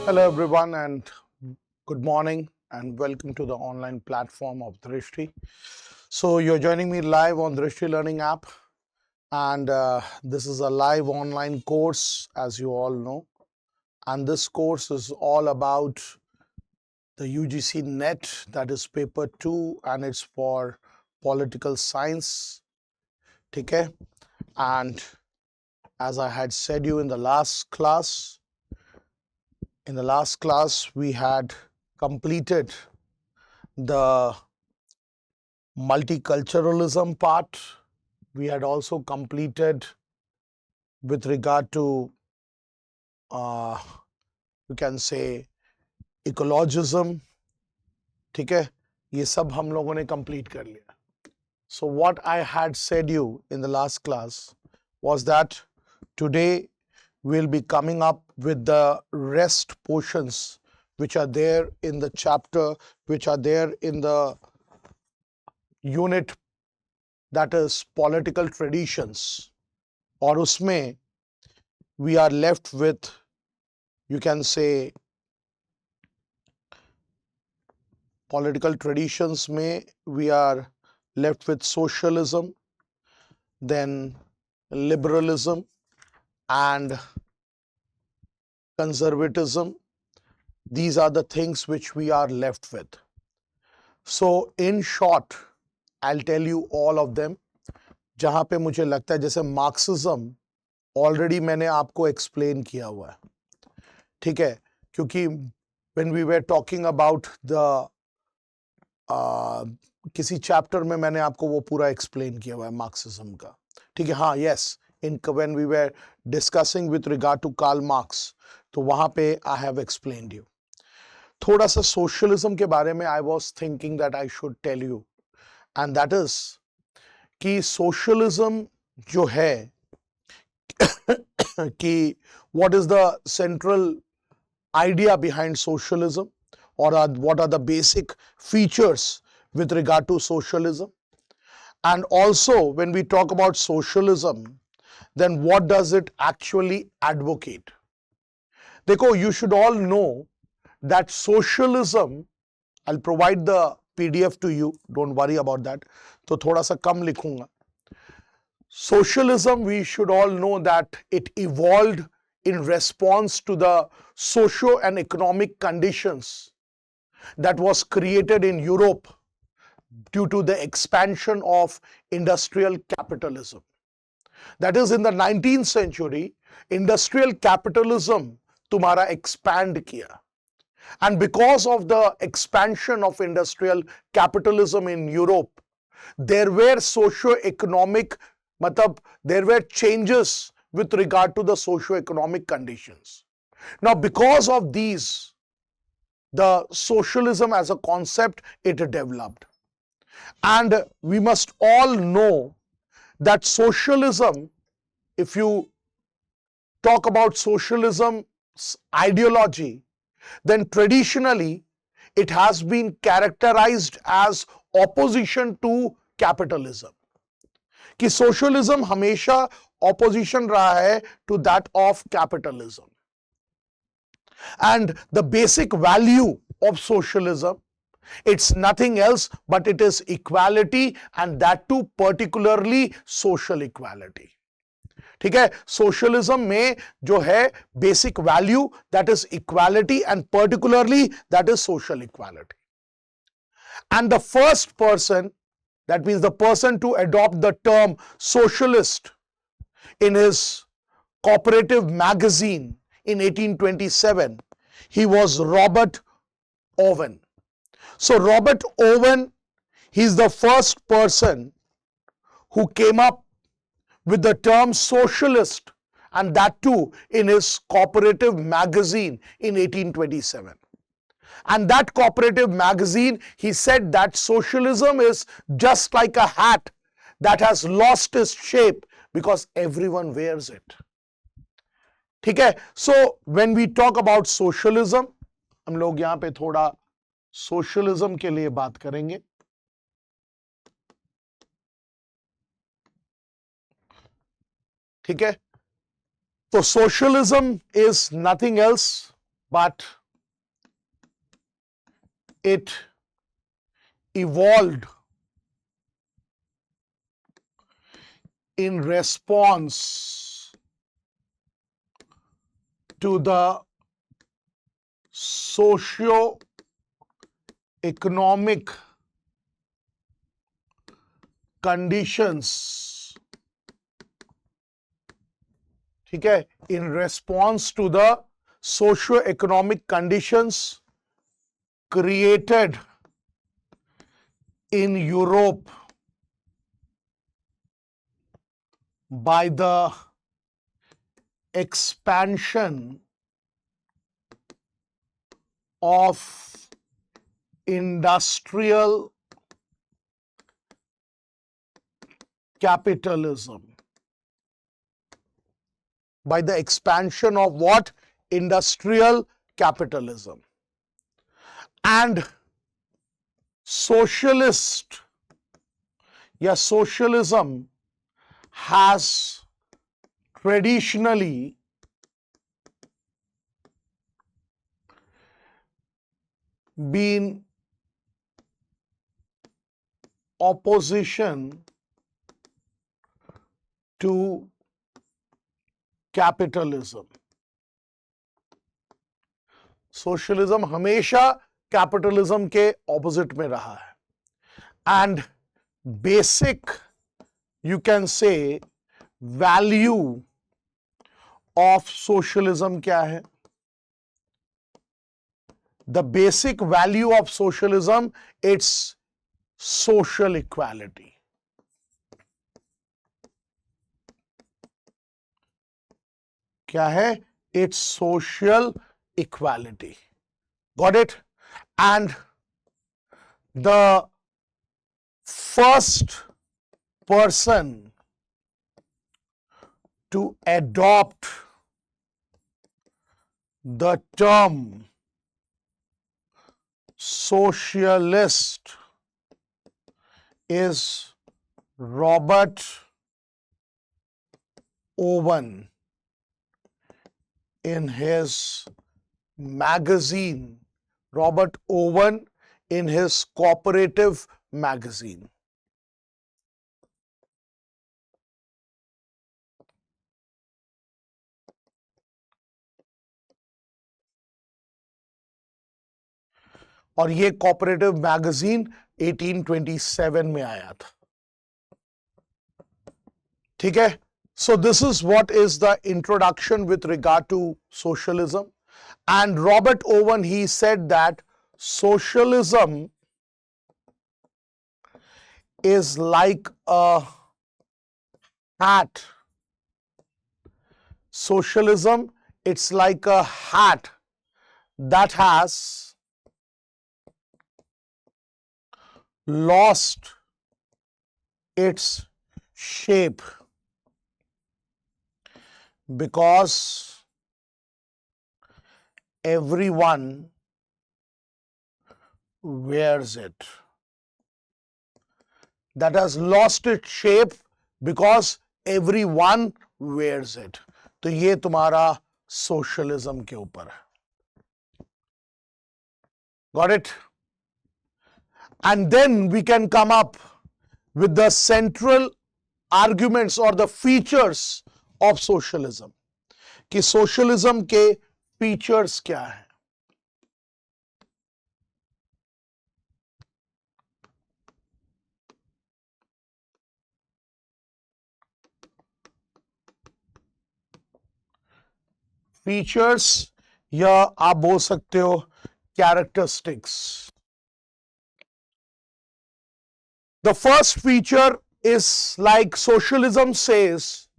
Hello everyone and good morning and welcome to the online platform of Drishti. So you're joining me live on Drishti Learning app and this is a live online course as you all know, and this course is all about the UGC NET, that is paper 2, and it's for political science. Okay, and as I had said you in the last class, we had completed the multiculturalism part. We had also completed with regard to you can say ecologism. ठीक है, ये सब हम लोगों ने complete कर लिया. So what I had said you in the last class was that today we'll be coming up with the rest portions which are there in the chapter, which are there in the unit, that is political traditions. और उसमें we are left with, you can say, political traditions में we are left with socialism, then liberalism and conservatism. These are the things which we are left with. So in short, I'll tell you all of them. जहाँ पे मुझे लगता है जैसे Marxism already मैंने आपको explain किया हुआ है, ठीक है, क्योंकि when we were talking about the किसी चैप्टर में मैंने आपको वो पूरा एक्सप्लेन किया हुआ है मार्क्सिज्म का, ठीक है. हाँ, yes, in when we were discussing with regard to Karl Marx, तो वहां पे I have explained you. थोड़ा सा सोशलिज्म के बारे में I was thinking that I should tell you, and that is कि सोशलिज्म जो है कि what is the central idea behind socialism, or what are the basic features with regard to socialism, and also when we talk about socialism, then what does it actually advocate. देखो, you should all know that socialism, I'll provide the PDF to you, don't worry about that, तो थोड़ा सा कम लिखूंगा. Socialism, we should all know that it evolved in response to the socio and economic conditions that was created in Europe due to the expansion of industrial capitalism. That is, in the 19th century, industrial capitalism तुम्हारा expand किया. And because of the expansion of industrial capitalism in Europe, there were socio-economic, there were changes with regard to the socio-economic conditions. Now, because of these, the socialism as a concept, it developed. And we must all know that socialism, if you talk about socialism's ideology, then traditionally it has been characterized as opposition to capitalism. कि socialism हमेशा opposition रहा है to that of capitalism. And the basic value of socialism, it's nothing else but it is equality, and that too particularly social equality. ठीक है, socialism में जो है basic value that is equality and particularly that is social equality. And the first person, that means the person to adopt the term socialist in his cooperative magazine in 1827, he was Robert Owen. So Robert Owen, he's the first person who came up with the term socialist, and that too in his cooperative magazine in 1827. And that cooperative magazine, he said that socialism is just like a hat that has lost its shape because everyone wears it. ठीक है, so when we talk about socialism, हम लोग यहाँ पे थोड़ा socialism के लिए बात करेंगे. ठीक है, so socialism is nothing else but it evolved in response to the socio-economic conditions, ठीक है, in response to the socio-economic conditions created in Europe by the expansion of industrial capitalism. By the expansion of what? Industrial capitalism. And socialist, socialism has traditionally been opposition to capitalism. Socialism हमेशा capitalism के opposite में रहा है. And basic you can say value of socialism क्या है? The basic value of socialism, it's social equality. क्या है? It's social equality. Got it? And the first person to adopt the term socialist is Robert Owen in his magazine, Robert Owen in his cooperative magazine. और ये cooperative magazine 1827 में आया था. ठीक है? So this is what is the introduction with regard to socialism. And Robert Owen, he said that socialism is like a hat. Socialism, it's like a hat that has lost its shape because everyone wears it. That has lost its shape because everyone wears it. तो ये तुम्हारा socialism के ऊपर है. Got it? And then we can come up with the central arguments or the features of socialism. कि socialism के features क्या है? फीचर्स या आप बोल सकते हो characteristics. The first feature is like socialism says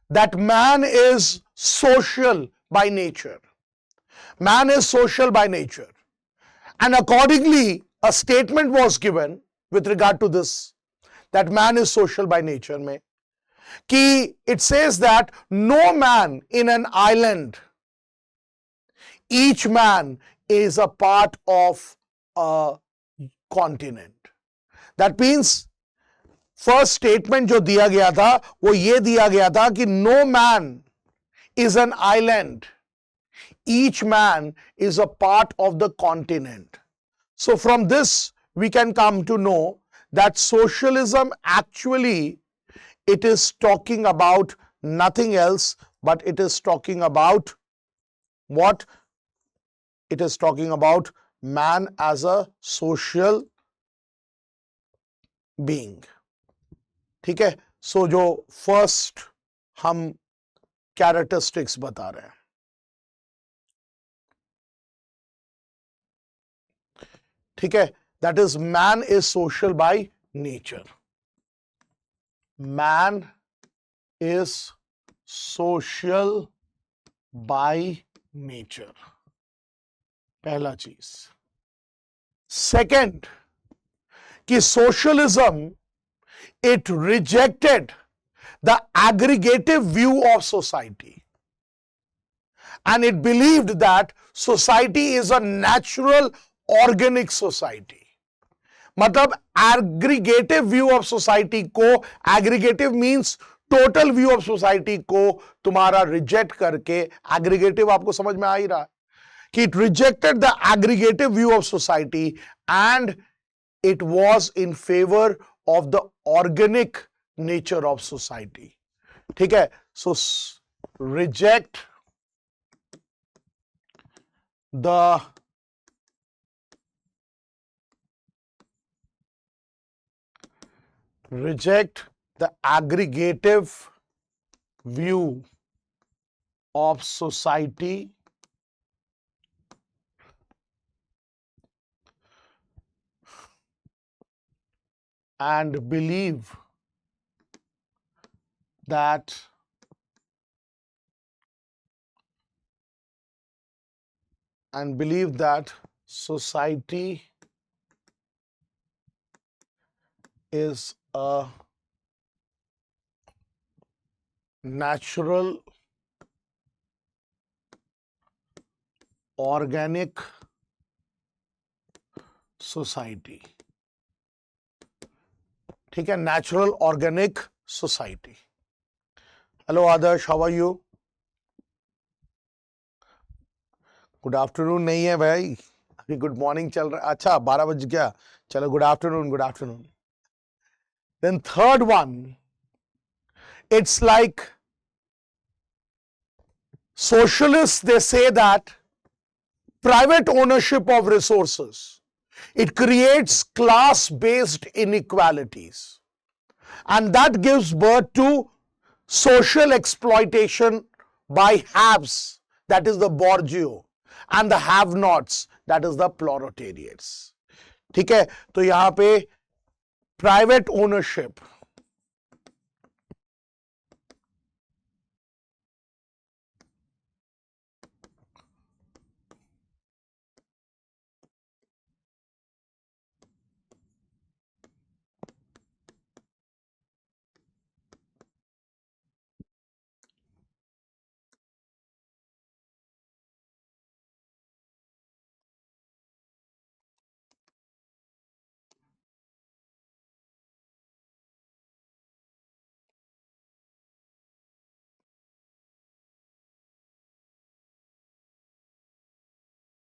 that man is social by nature. Man is social by nature. And accordingly, a statement was given with regard to this, that man is social by nature. Mein, ki it says that no man in an island, each man is a part of a continent. That means first statement जो दिया गया था वो ये दिया गया था कि no man is an island, each man is a part of the continent. So from this we can come to know that socialism actually, it is talking about nothing else but it is talking about what? It is talking about man as a social being. ठीक है. सो जो first हम characteristics बता रहे हैं, ठीक है, that is man is social by nature. Man is social by nature, पहला चीज. सेकंड, कि socialism, it rejected the aggregative view of society and it believed that society is a natural organic society. मतलब aggregative view of society को, aggregative means total view of society को तुम्हारा reject करके, aggregative आपको समझ में आ ही रहा है कि it rejected the aggregative view of society and it was in favor of the organic nature of society. ठीक है. So reject the aggregative view of society and believe that society is a natural organic society. ठीक है, natural organic society. Hello Adarsh, how are you? Good afternoon नहीं है भाई, अभी good morning चल रहा है. अच्छा 12 बज गया, चलो good afternoon. Good afternoon. Then third one, it's like socialists, they say that private ownership of resources, it creates class-based inequalities and that gives birth to social exploitation by haves, that is the bourgeois, and the have-nots, that is the proletariats. ठीक है, तो यहां पे private ownership,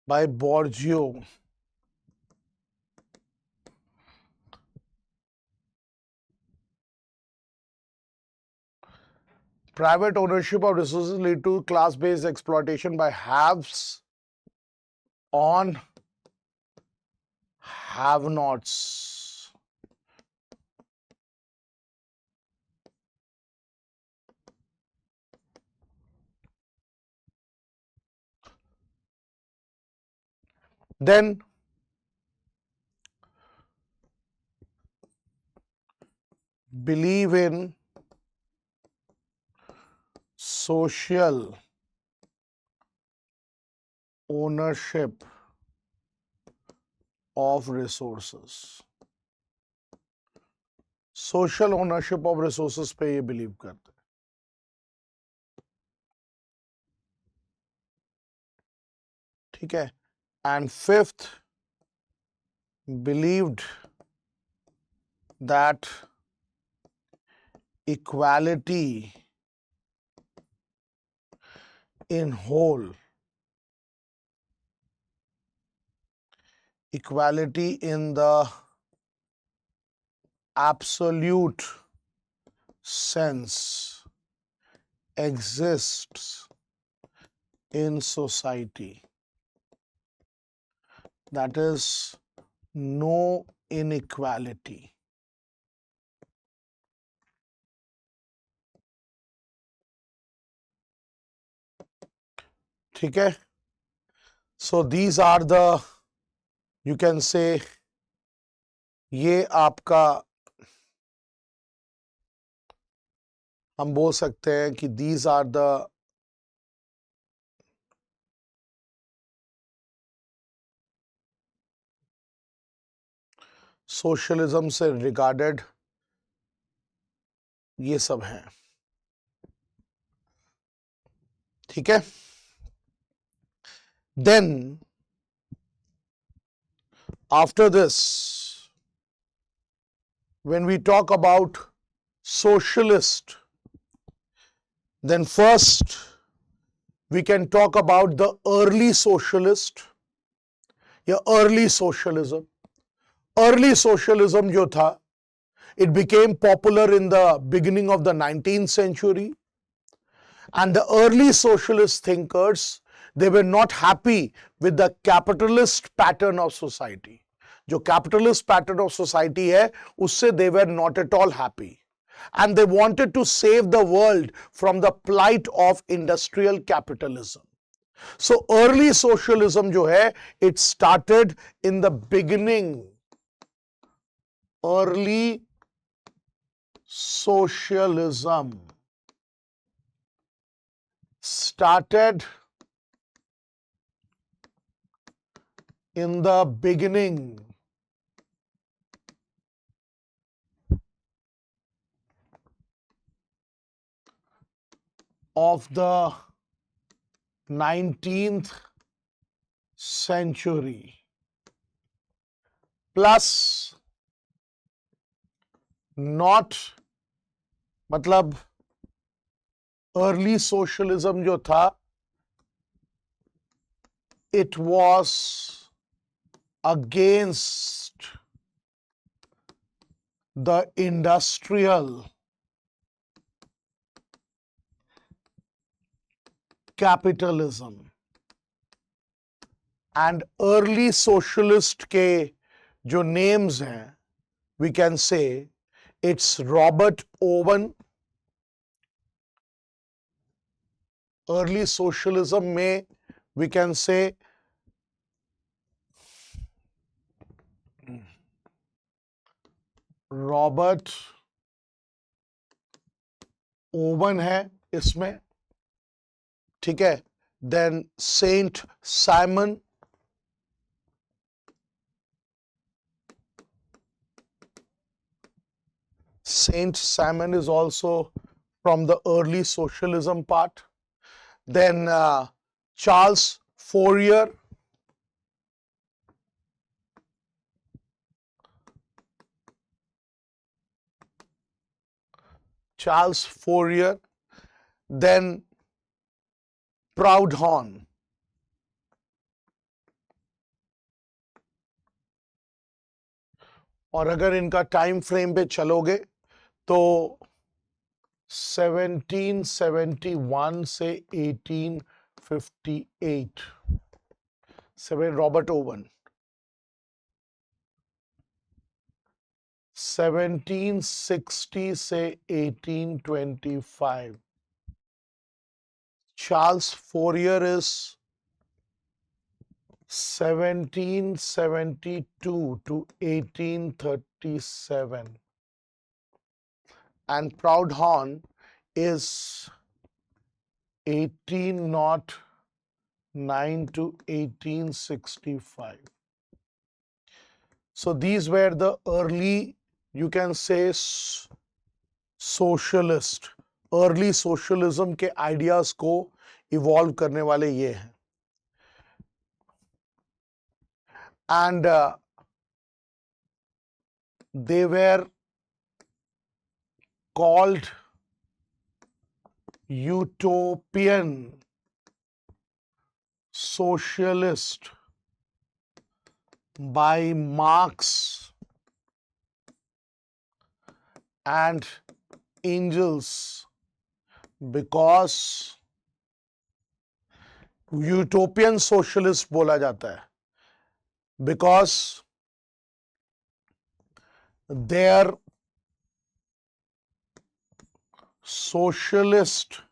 by bourgeois, private ownership of resources lead to class-based exploitation by haves on have-nots. Then believe in social ownership of resources. Social ownership of resources पे ये believe करते हैं. ठीक है. And fifth, believed that equality in whole equality in the absolute sense exists in society. That is, no inequality. ठीक है? So these are the, you can say, ये आपका, हम बोल सकते हैं कि these are the सोशलिज्म से रिगार्डेड ये सब हैं. ठीक है? Then after this, when we talk about socialist, then first we can talk about the early socialist या early socialism. Early socialism जो था, it became popular in the beginning of the 19th century, and the early socialist thinkers, they were not happy with the capitalist pattern of society. जो capitalist pattern of society है, उससे they were not at all happy. And they wanted to save the world from the plight of industrial capitalism. So early socialism जो है, it started in the beginning. Early socialism started in the beginning of the 19th century, plus not, मतलब early socialism जो था, it was against the industrial capitalism. And early socialist के जो names हैं, we can say it's Robert Owen. Early socialism में we can say Robert Owen है इसमें. ठीक है? Then Saint Simon, Saint Simon is also from the early socialism part. Then Charles Fourier, then Proudhon. और अगर इनका time frame पे चलोगे तो 1771 से 1858, रॉबर्ट ओवन. 1760 से 1825. Charles Fourier is 1772 to 1837, and Proudhon is 1809 to 1865. So these were the early, you can say, socialist, early socialism के ideas को evolve करने वाले ये हैं. And they were called utopian socialist by Marx and Engels because utopian socialist बोला जाता है because their socialist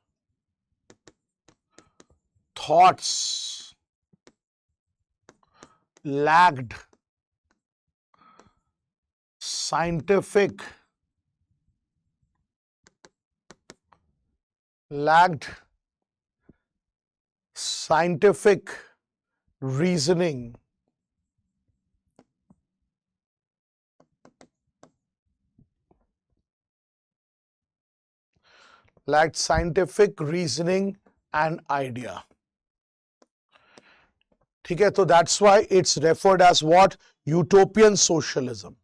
thoughts lacked scientific reasoning and idea. ठीक है, तो that's why it's referred as what, utopian socialism.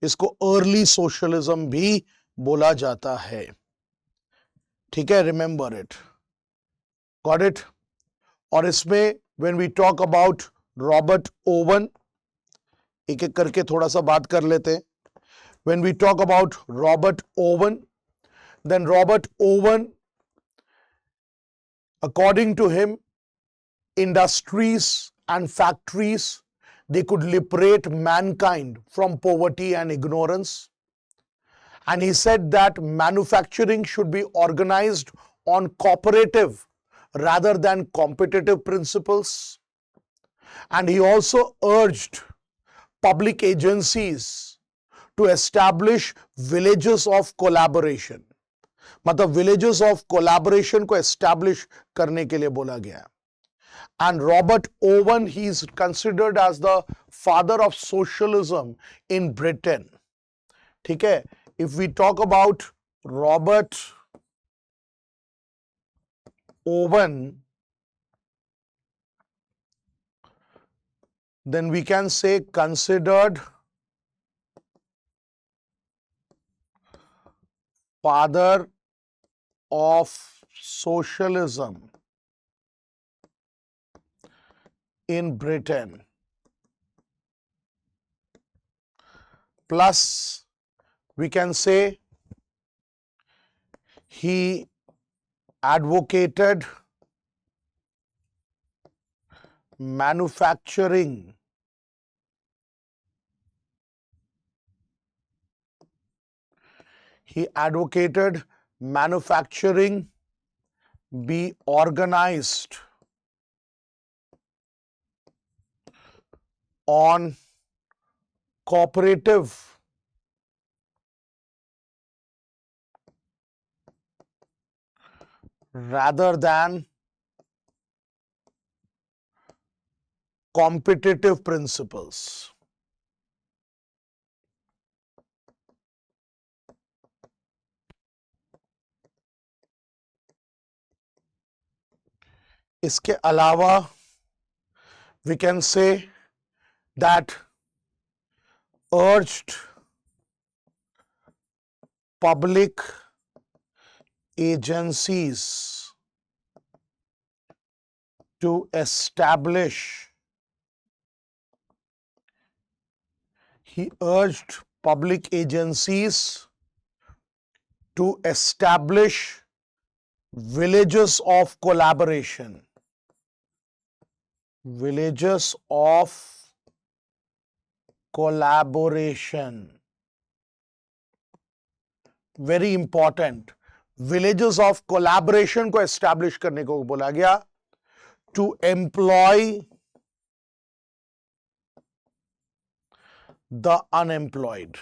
इसको अर्ली सोशलिज्म भी बोला जाता है. ठीक है, रिमेंबर इट, गॉट इट. और इसमें when we talk about Robert Owen, एक एक करके थोड़ा सा बात कर लेते हैं. When we talk about Robert Owen, then Robert Owen, according to him, industries and factories, they could liberate mankind from poverty and ignorance. And he said that manufacturing should be organized on cooperative rather than competitive principles. And he also urged public agencies to establish villages of collaboration. मतलब villages of collaboration को establish करने के लिए बोला गया. And Robert Owen, he is considered as the father of socialism in Britain. ठीक है, if we talk about Robert Owen, then we can say considered father of socialism in Britain. Plus, we can say he advocated manufacturing be organized on cooperative rather than competitive principles. इसके अलावा we can say that urged public agencies to establish, he urged public agencies to establish villages of collaboration. Villages of collaboration. Very important. Villages of collaboration को establish करने को बोला गया. To employ the unemployed.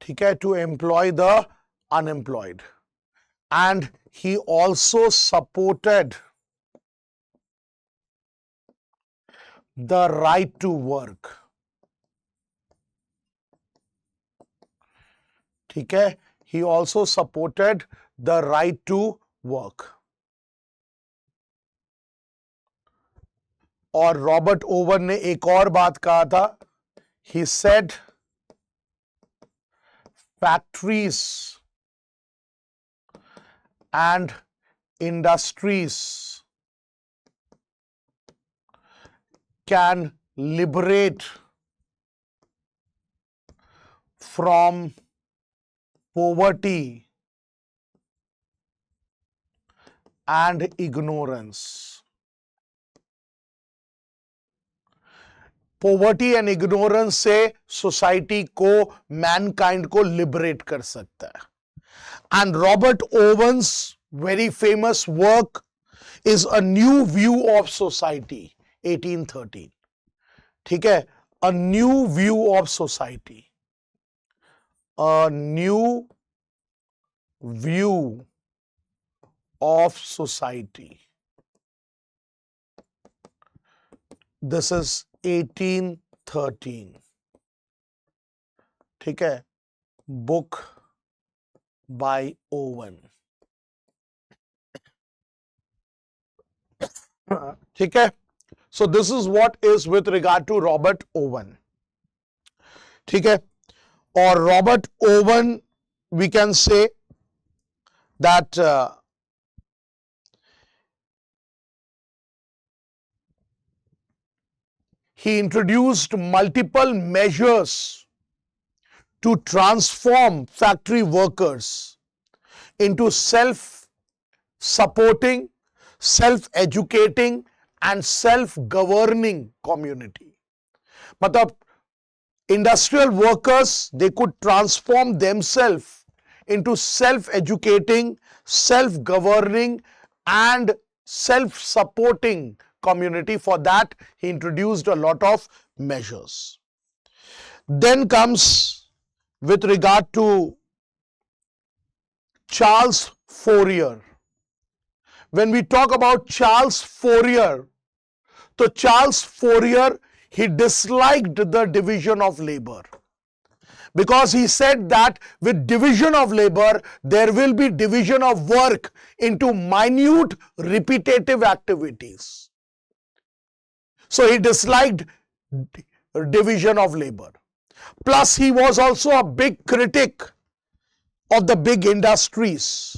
ठीक है, to employ the unemployed. And he also supported the right to work. ठीक है, he also supported the right to work. और रॉबर्ट ओवन ने एक और बात कहा था. He said factories and industries can liberate from poverty and ignorance. Poverty and ignorance से सोसाइटी को, मैनकाइंड को लिबरेट कर सकता है. And Robert Owen's very famous work is a new view of society 1813. ठीक है, a new view of society, a new view of society. This is 1813. ठीक है, बुक बाय ओवन. ठीक है, so this is what is with regard to Robert Owen. ठीक है, और रॉबर्ट ओवन we can say that he introduced multiple measures to transform factory workers into self-supporting, self-educating and self-governing community. मतलब industrial workers, they could transform themselves into self-educating, self-governing and self-supporting community. For that, he introduced a lot of measures. Then comes with regard to Charles Fourier. When we talk about Charles Fourier, so Charles Fourier, he disliked the division of labor, because he said that with division of labor, there will be division of work into minute repetitive activities. So he disliked division of labor. Plus, he was also a big critic of the big industries.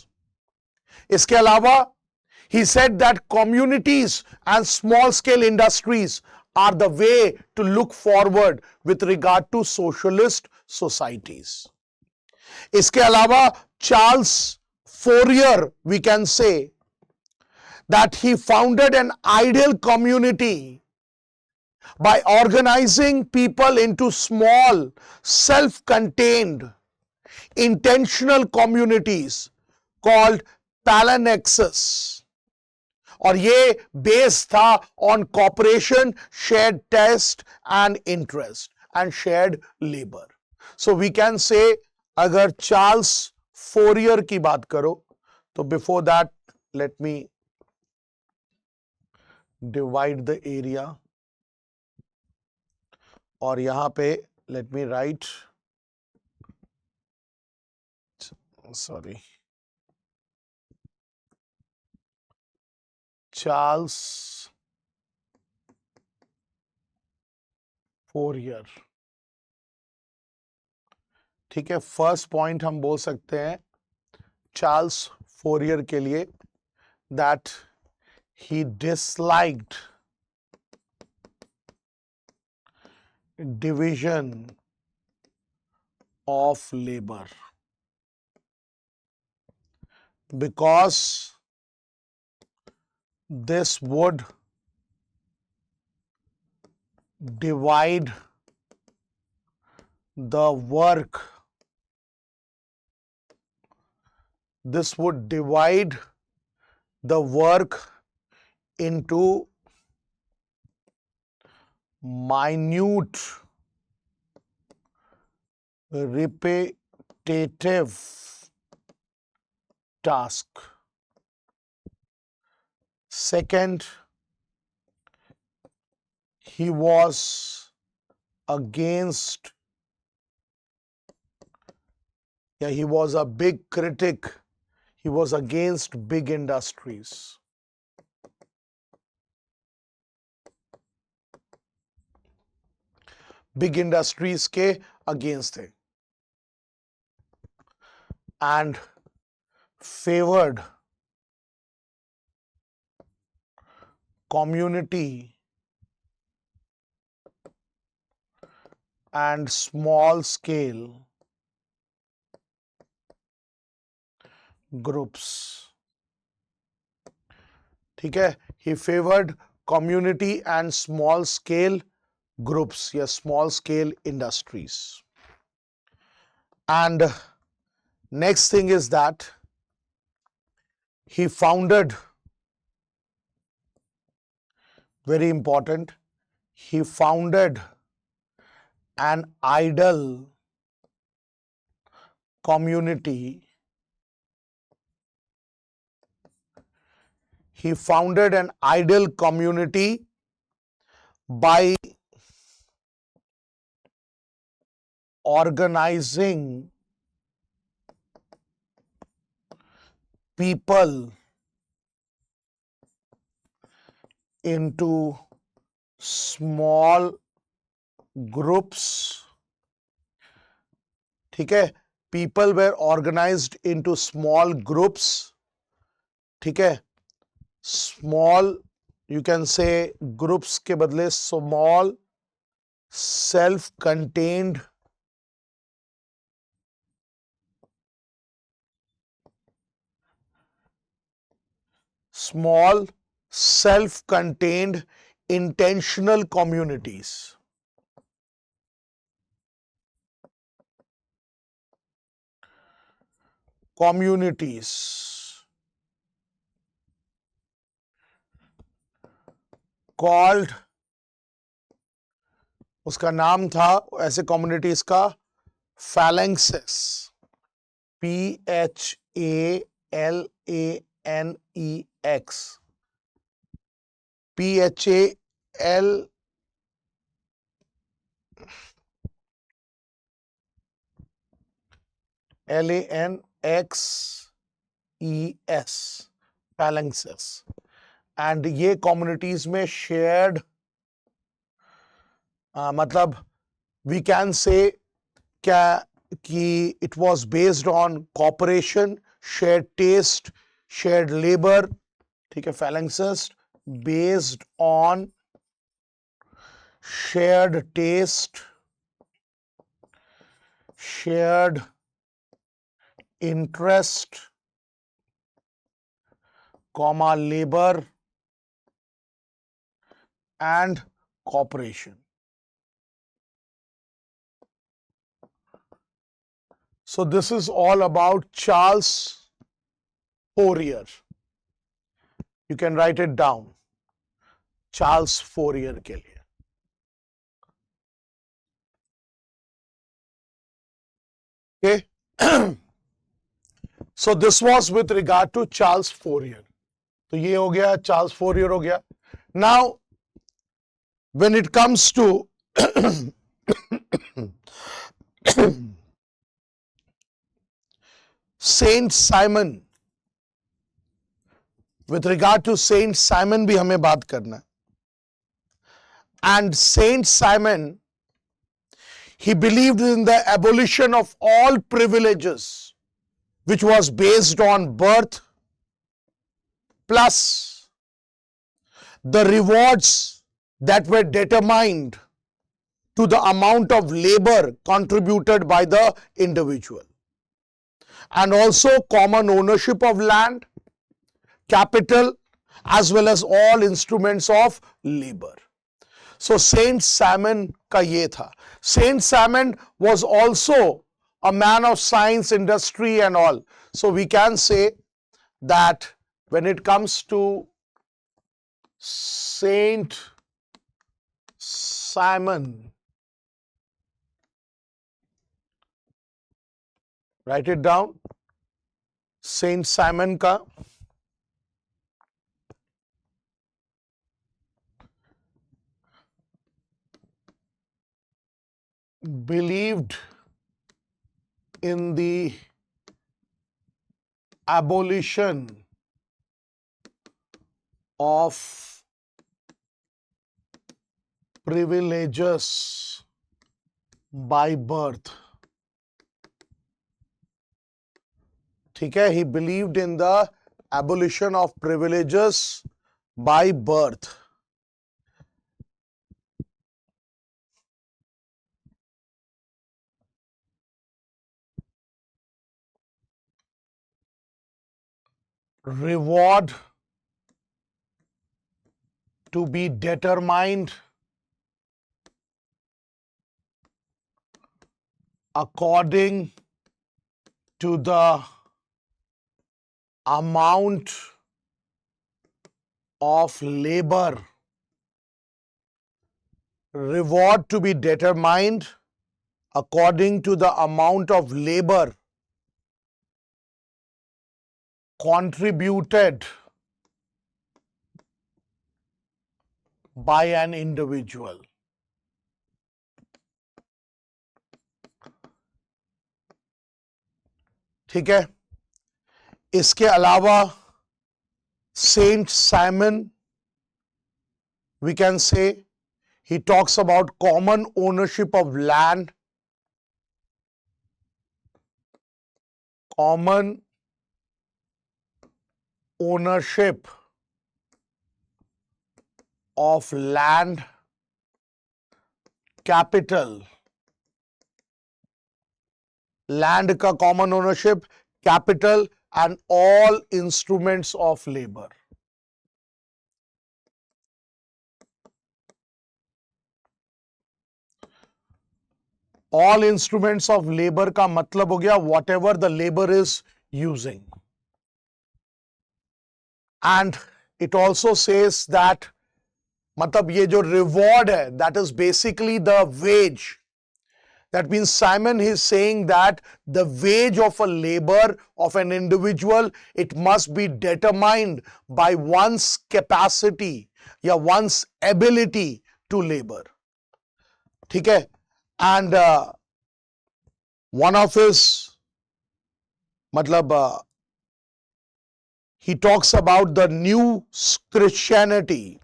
इसके अलावा, he said that communities and small scale industries are the way to look forward with regard to socialist societies. इसके अलावा, Charles Fourier, we can say that he founded an ideal community by organizing people into small, self-contained, intentional communities called Palinexes. और ये base था on cooperation, shared taste and interest and shared labour. So we can say, अगर Charles Fourier की बात करो, तो before that let me divide the area, और यहां पे let me write, sorry, Charles Fourier. ठीक है, फर्स्ट पॉइंट हम बोल सकते हैं चार्ल्स फोरियर के लिए, that he disliked division of labor, because this would divide the work, this would divide the work into minute repetitive task. Second, he was against, he was a big critic, he was against big industries. Big industries के against थे, and favoured community and small scale groups. ठीक है, he favored community and small scale groups या small scale industries. And next thing is that he founded, very important, he founded an idol community. He founded an idol community by organizing people into small groups. ठीक है, people were organized into small groups. ठीक है, small, you can say groups के बदले small self-contained intentional communities. Called, उसका नाम था ऐसे कम्युनिटीज का phalanxes. PHALANEX. PHALANXES. phalanxes. And ये कम्युनिटीज में शेयर्ड, मतलब वी कैन से क्या कि it was based on cooperation, shared taste, shared labour. ठीक है, phalanxes based on shared taste, shared interest, comma labour and cooperation. So this is all about Charles Fourier. You can write it down. Charles Fourier के लिए. Okay. So this was with regard to Charles Fourier. तो ये हो गया, Charles Fourier हो गया. Now when it comes to Saint Simon, with regard to Saint Simon भी हमें बात करना. And Saint Simon, he believed in the abolition of all privileges, which was based on birth plus the rewards that were determined to the amount of labor contributed by the individual, and also common ownership of land, capital, as well as all instruments of labor. So Saint Simon का ये था. Saint Simon was also a man of science, industry and all. So we can say that when it comes to Saint Simon, write it down. Saint Simon का believed in the abolition of privileges by birth. ठीक है, he believed in the abolition of privileges by birth. reward to be determined according to the amount of labor. Reward to be determined according to the amount of labor contributed by an individual. ठीक है, इसके अलावा Saint Simon, we can say, he talks about common ownership of land, common ownership of land, capital, land का common ownership, capital and all instruments of labor. All instruments of labor का मतलब हो गया whatever the labor is using. And it also says that मतलब ये जो reward है, that is basically the wage. That means Simon is saying that the wage of a labor of an individual, it must be determined by one's capacity या one's ability to labor. ठीक है? And one of his मतलब he talks about the new Christianity.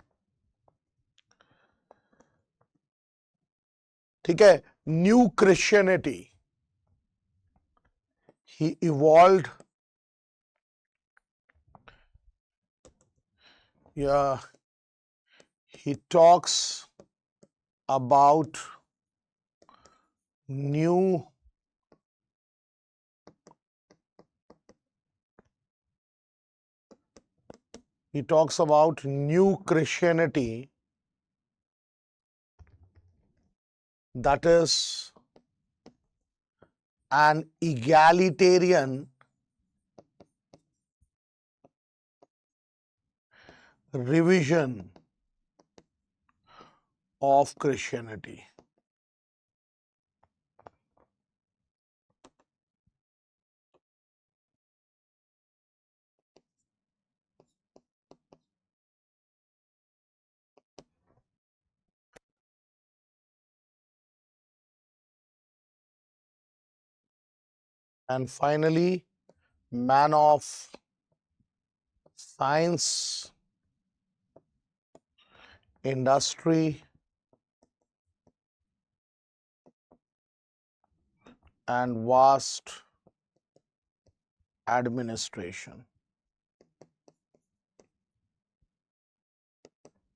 ठीक है? New Christianity. He evolved. Yeah, he talks about new Christianity, that is an egalitarian revision of Christianity. And finally, man of science, industry, and vast administration.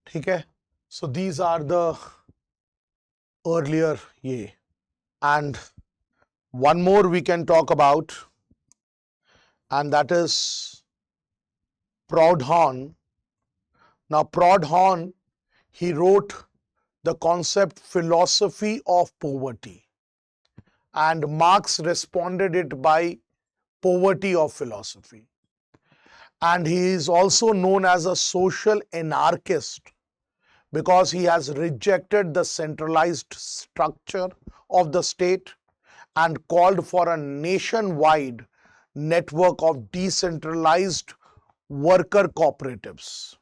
ठीक है? So these are the earlier ye. And one more we can talk about, and that is Proudhon. Now Proudhon, he wrote the concept philosophy of poverty, and Marx responded it by poverty of philosophy. And he is also known as a social anarchist because he has rejected the centralized structure of the state and called for a nationwide network of decentralized worker cooperatives.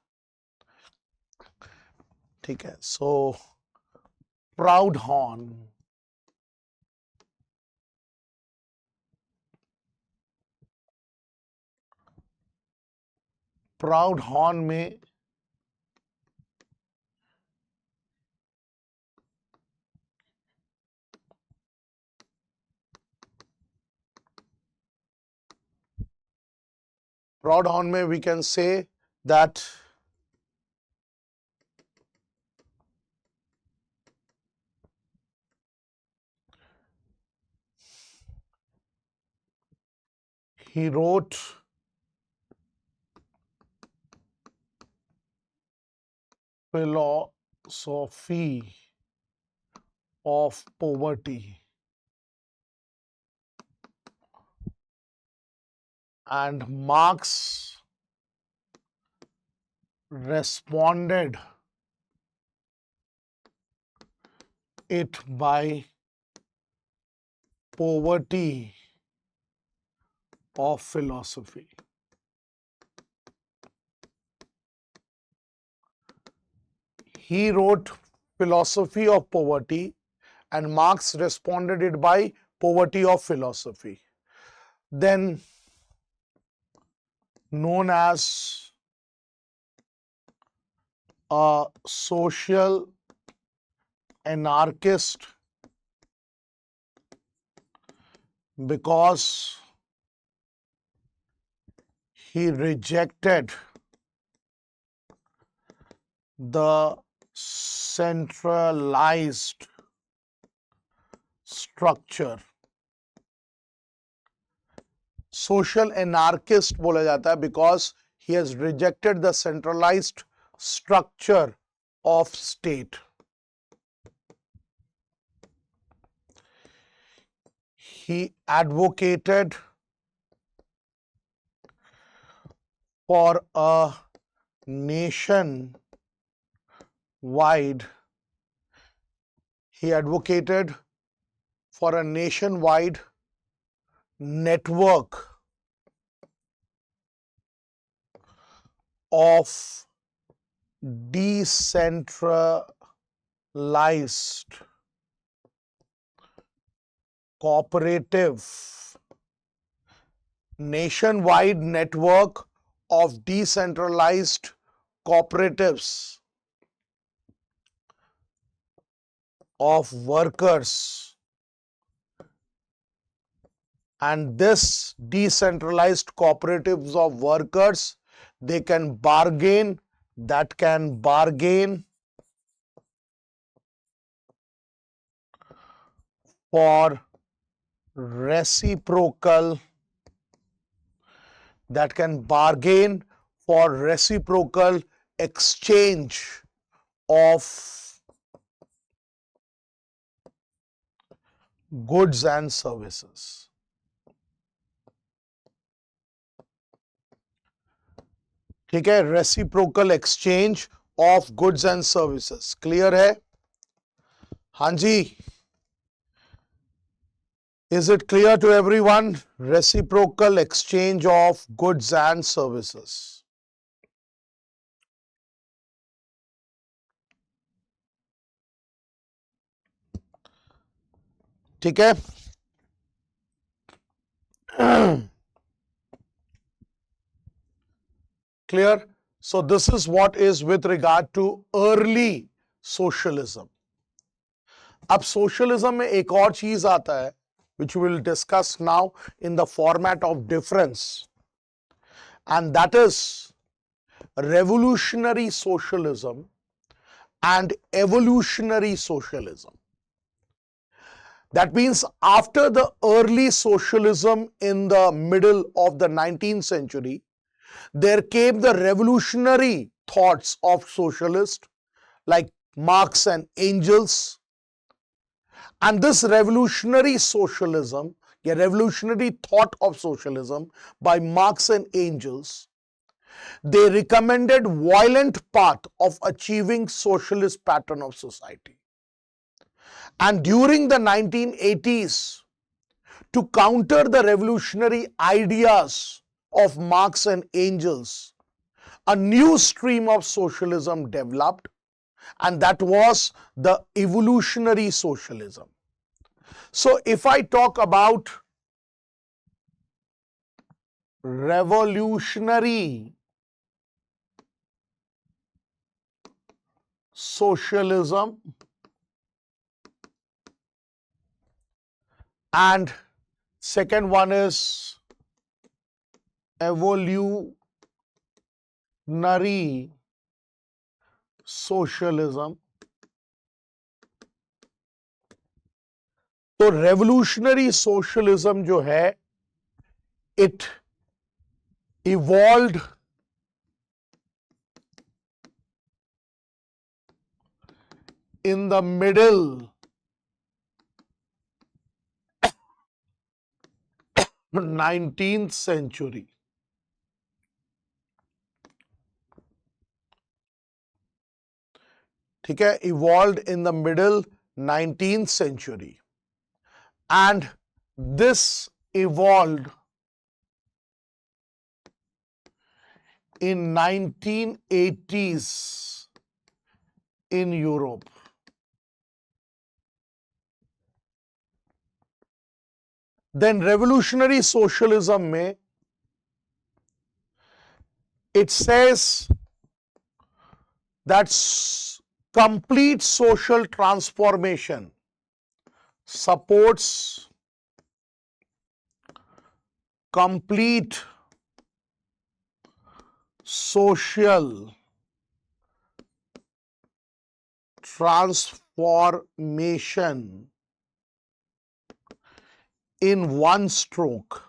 ठीक है, so Proudhon. Proudhon में we can say that he wrote philosophy of poverty, and Marx responded it by poverty of philosophy. He wrote philosophy of poverty and Marx responded it by poverty of philosophy, then known as a social anarchist because he rejected the centralized structure. Social anarchist बोला जाता है because he has rejected the centralized structure of state. He advocated for a nationwide network of decentralized cooperative nationwide network of decentralized cooperatives of workers, and this decentralized cooperatives of workers, they can bargain for reciprocal exchange of goods and services. ठीक है, reciprocal exchange of goods and services. Clear है? हाँ जी. Is it clear to everyone? Reciprocal exchange of goods and services. ठीक है? Clear? So this is what is with regard to early socialism. अब socialism में एक और चीज आता है which we will discuss now in the format of difference, and that is revolutionary socialism and evolutionary socialism. That means after the early socialism in the middle of the 19th century, there came the revolutionary thoughts of socialists like Marx and Engels. And this revolutionary socialism, a revolutionary thought of socialism by Marx and Engels, they recommended violent path of achieving socialist pattern of society. And during the 1980s, to counter the revolutionary ideas of Marx and Engels, a new stream of socialism developed, and that was the evolutionary socialism. So if I talk about revolutionary socialism and second one is evolutionary socialism. तो revolutionary socialism जो है, it evolved in the middle 19th century. ठीक है, evolved in the middle 19th century, and this evolved in 1980s in Europe. Then revolutionary socialism में it says that complete social transformation supports complete social transformation in one stroke.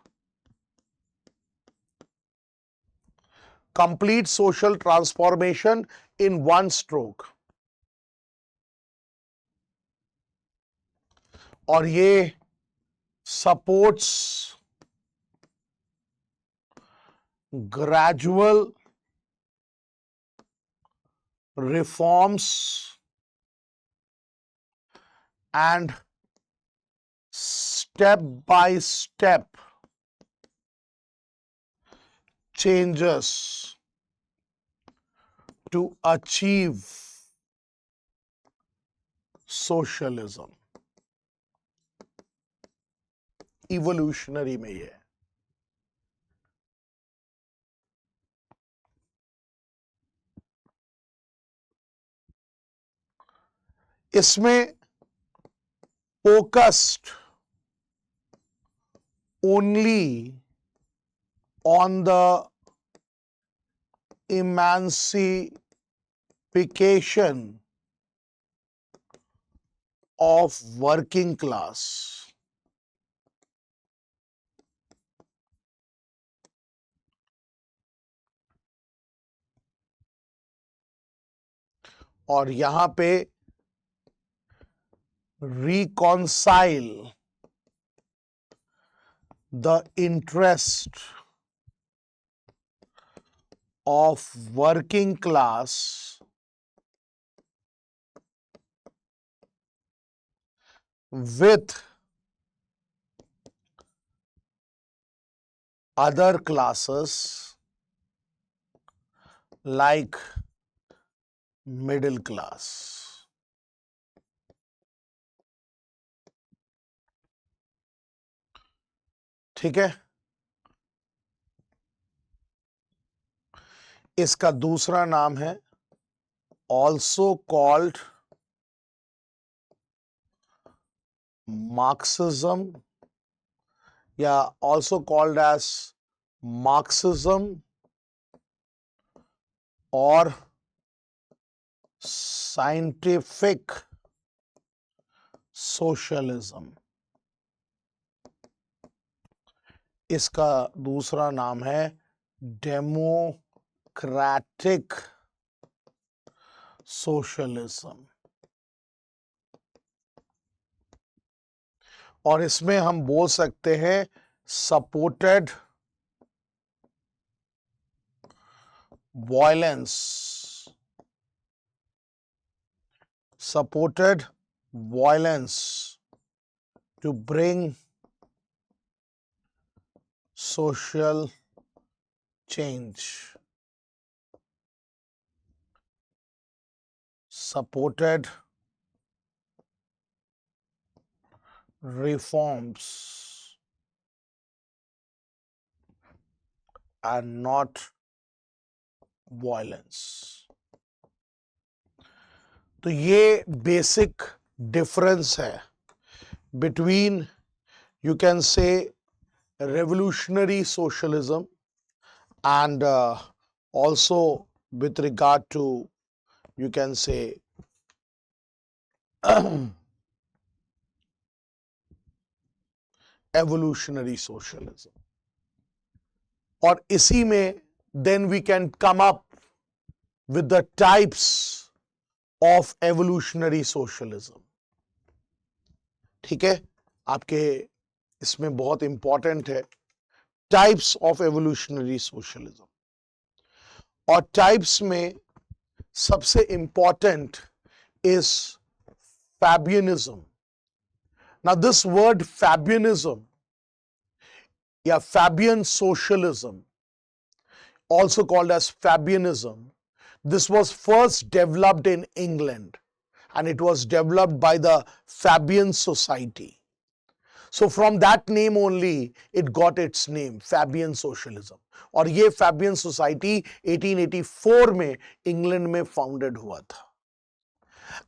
Complete social transformation in one stroke. और ये supports gradual reforms and step by step changes to achieve socialism. Evolutionary में ये है. इसमें focused only on the emancipation of working class. और यहां पे reconcile the interest of working class with other classes like middle class. ठीक है, इसका दूसरा नाम है also called Marxism, या also called as Marxism or scientific socialism. इसका दूसरा नाम है डेमोक्रेटिक सोशलिज्म. और इसमें हम बोल सकते हैं supported violence, supported violence to bring social change. Supported reforms and not violence. तो ये बेसिक डिफरेंस है between, you can say, revolutionary socialism and also with regard to, you can say, evolutionary socialism. और इसी में then we can come up with the types of evolutionary socialism. ठीक है, आपके इसमें बहुत इंपॉर्टेंट है टाइप्स ऑफ एवोल्यूशनरी सोशलिज्म, और टाइप्स में सबसे important is Fabianism. Now this word Fabianism, yeah, Fabian socialism, also called as Fabianism, this was first developed in England, and it was developed by the Fabian Society. So from that name only it got its name, Fabian socialism. और ये Fabian Society 1884 में England में founded हुआ था.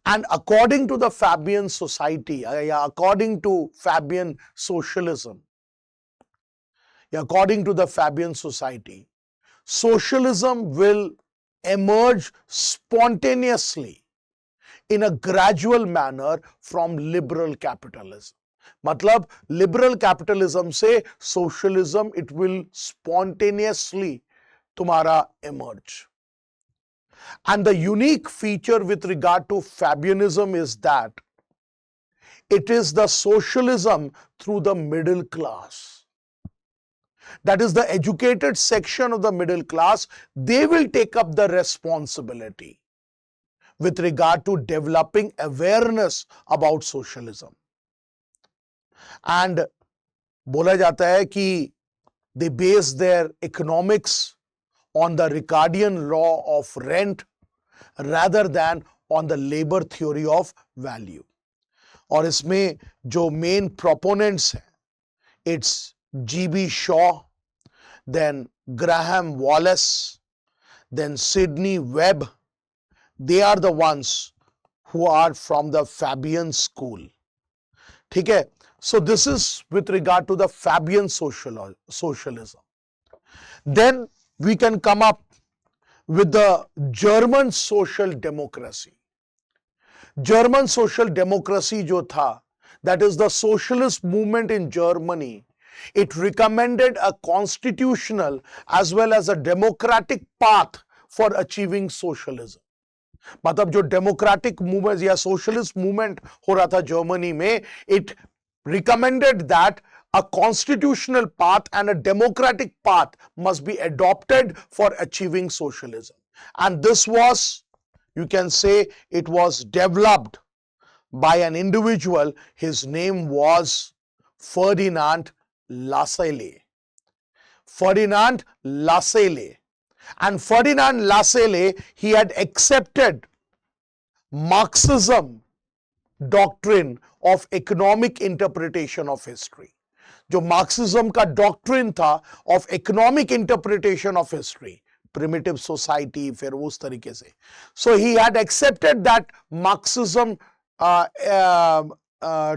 And according to the Fabian Society, according to Fabian socialism, according to the Fabian Society, socialism will emerge spontaneously in a gradual manner from liberal capitalism. मतलब liberal capitalism से socialism it will spontaneously तुम्हारा emerge. And the unique feature with regard to Fabianism is that it is the socialism through the middle class. That is, the educated section of the middle class, they will take up the responsibility with regard to developing awareness about socialism. And बोला जाता है कि they base their economics on the Ricardian law of rent rather than on the labor theory of value. और इसमें जो main proponents हैं, it's G.B. Shaw, then Graham Wallace, then Sidney Webb. They are the ones who are from the Fabian school. ठीक है? So this is with regard to the Fabian socialism. Then we can come up with the German social democracy. German social democracy जो था, that is the socialist movement in Germany, it recommended a constitutional as well as a democratic path for achieving socialism. मतलब जो democratic movement या socialist movement हो रहा था Germany में, it recommended that a constitutional path and a democratic path must be adopted for achieving socialism. And this was, you can say, it was developed by an individual. His name was Ferdinand Lassalle. Ferdinand Lassalle. And Ferdinand Lassalle, he had accepted Marxism doctrine of economic interpretation of history. जो Marxism का doctrine था of economic interpretation of history, primitive society, फिर उस तरीके से. So he had accepted that Marxism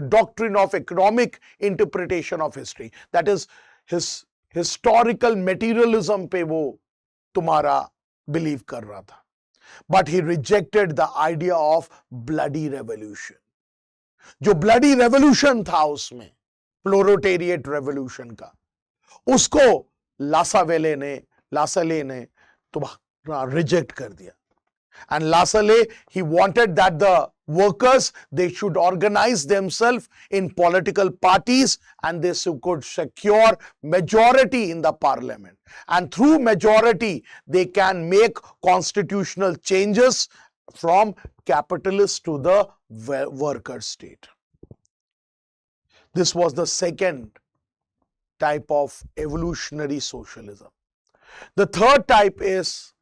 doctrine of economic interpretation of history, that is his historical materialism पे वो तुम्हारा बिलीव कर रहा था. But he rejected the idea of bloody revolution. जो bloody revolution था उसमें, प्लोरोटेरिएट रेवोल्यूशन का, उसको लासाले ने तुम्हारा रिजेक्ट कर दिया. And Lassalle, he wanted that the workers, they should organize themselves in political parties and they could secure majority in the parliament. And through majority, they can make constitutional changes from capitalist to the worker state. This was the second type of evolutionary socialism. The third type is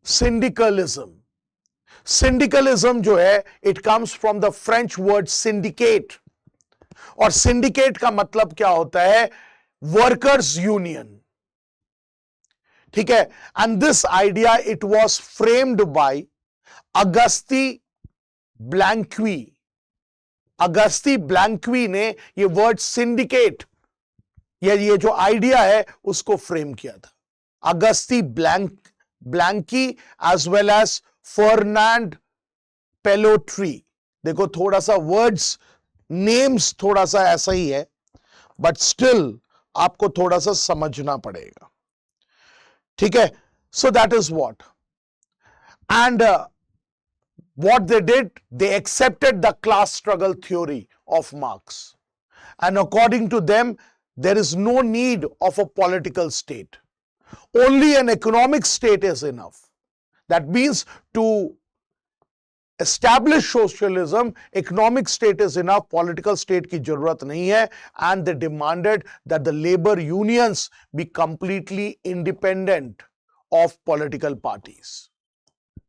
syndicalism. Syndicalism जो है, it comes from the French word syndicate. और syndicate का मतलब क्या होता है? Workers union. ठीक है? And this idea, it was framed by Auguste Blanqui. Auguste Blanqui ने ये वर्ड सिंडिकेट या ये जो आइडिया है उसको फ्रेम किया था. Auguste Blanqui as well as Fernand Pelotry. देखो थोड़ा सा वर्ड्स नेम्स थोड़ा सा ऐसा ही है, बट स्टिल आपको थोड़ा सा समझना पड़ेगा. ठीक है? So that is what. And what they did, they accepted the class struggle theory of Marx. And according to them, there is no need of a political state. Only an economic state is enough. That means to establish socialism, economic state is enough, political state की जरूरत नहीं है, and they demanded that the labor unions be completely independent of political parties.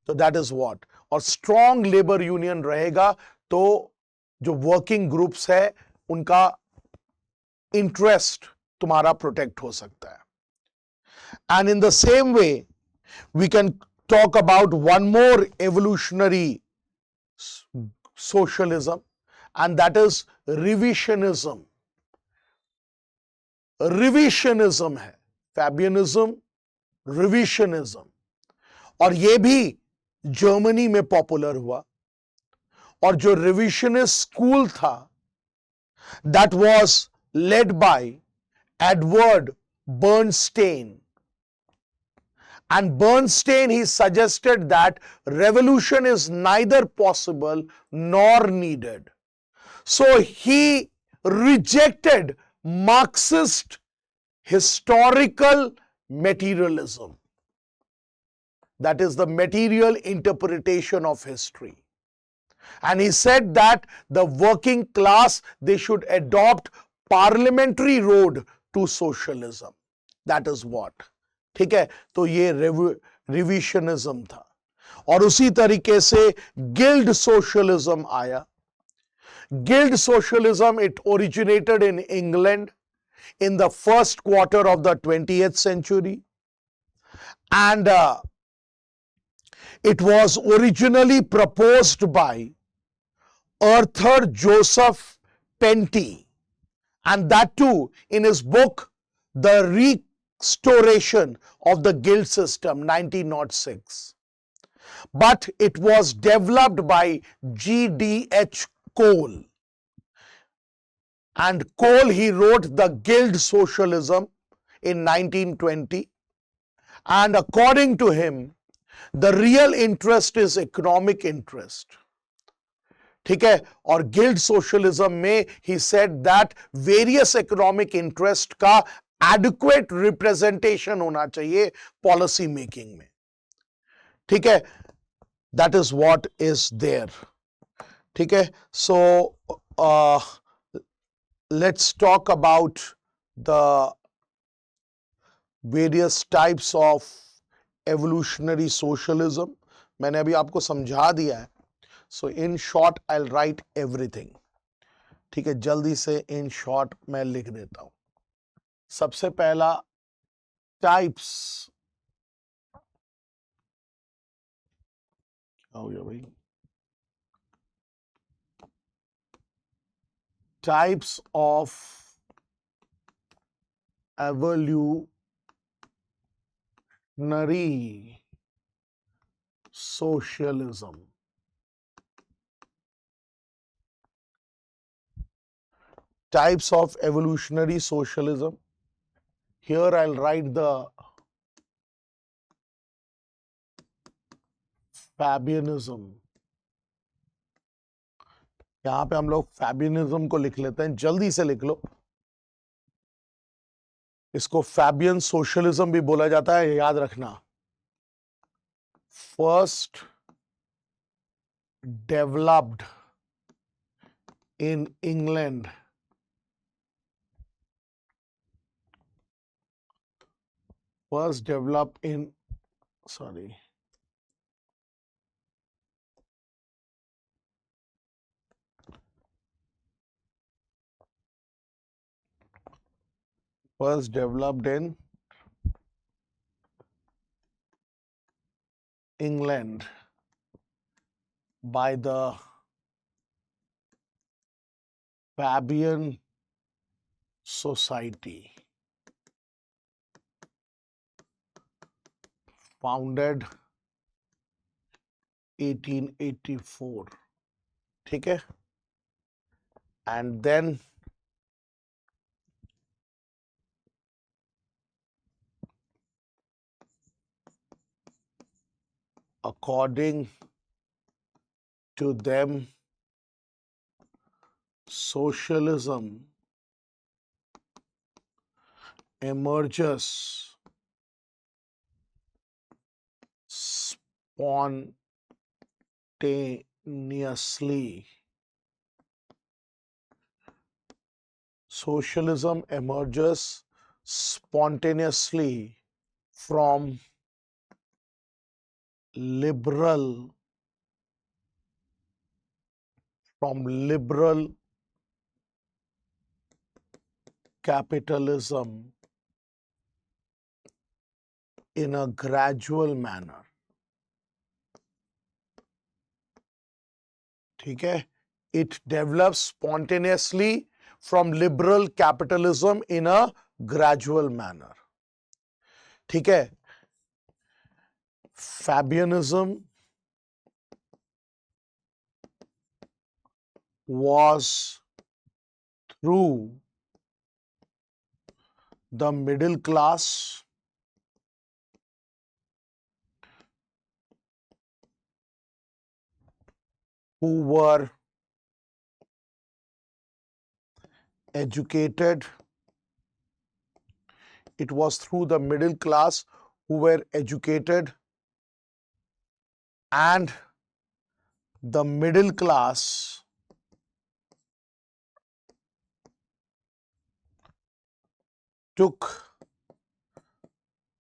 So that is what. और strong labor union रहेगा तो जो working groups है उनका interest तुम्हारा protect हो सकता है. And in the same way, we can talk about one more evolutionary socialism, and that is revisionism. Revisionism है, Fabianism, revisionism, और ये भी जर्मनी में पॉपुलर हुआ. और जो revisionist स्कूल था, that was led by Edward Bernstein. And Bernstein, he suggested that revolution is neither possible nor needed. So he rejected Marxist historical materialism. That is the material interpretation of history. And he said that the working class, they should adopt parliamentary road to socialism. That is what. ठीक है, तो ये रिविशनिज्म था. और उसी तरीके से guild socialism आया. Guild socialism, it originated in England in the first quarter of the 20th century, and it was originally proposed by Arthur Joseph Penty, and that too in his book The Restoration of the Guild System, 1906. But it was developed by G.D.H. Cole. And Cole, he wrote The Guild Socialism in 1920. And according to him, the real interest is economic interest. ठीक है, और guild socialism में he said that various economic interest का adequate representation होना चाहिए policy making में. ठीक है, that is what is there. ठीक है, so let's talk about the various types of evolutionary socialism. मैंने अभी आपको समझा दिया है. So in short, I'll write everything. ठीक है, जल्दी से in short मैं लिख देता हूं. सबसे पहला types. क्या हो गया भाई? Types of evolutionary socialism. Types of evolutionary socialism. Here I'll write the Fabianism. यहां पे हम लोग फैबियनिज्म को लिख लेते हैं. जल्दी से लिख लो. इसको फैबियन सोशलिज्म भी बोला जाता है, याद रखना. First developed in England. Was developed in, sorry, was developed in England by the Fabian Society, founded 1884. ठीक है, and then according To them, socialism emerges spontaneously. Socialism emerges spontaneously from liberal capitalism in a gradual manner. ठीक है? It develops spontaneously from liberal capitalism in a gradual manner. ठीक है? Fabianism was through the middle class who were educated. It was through the middle class who were educated, and the middle class took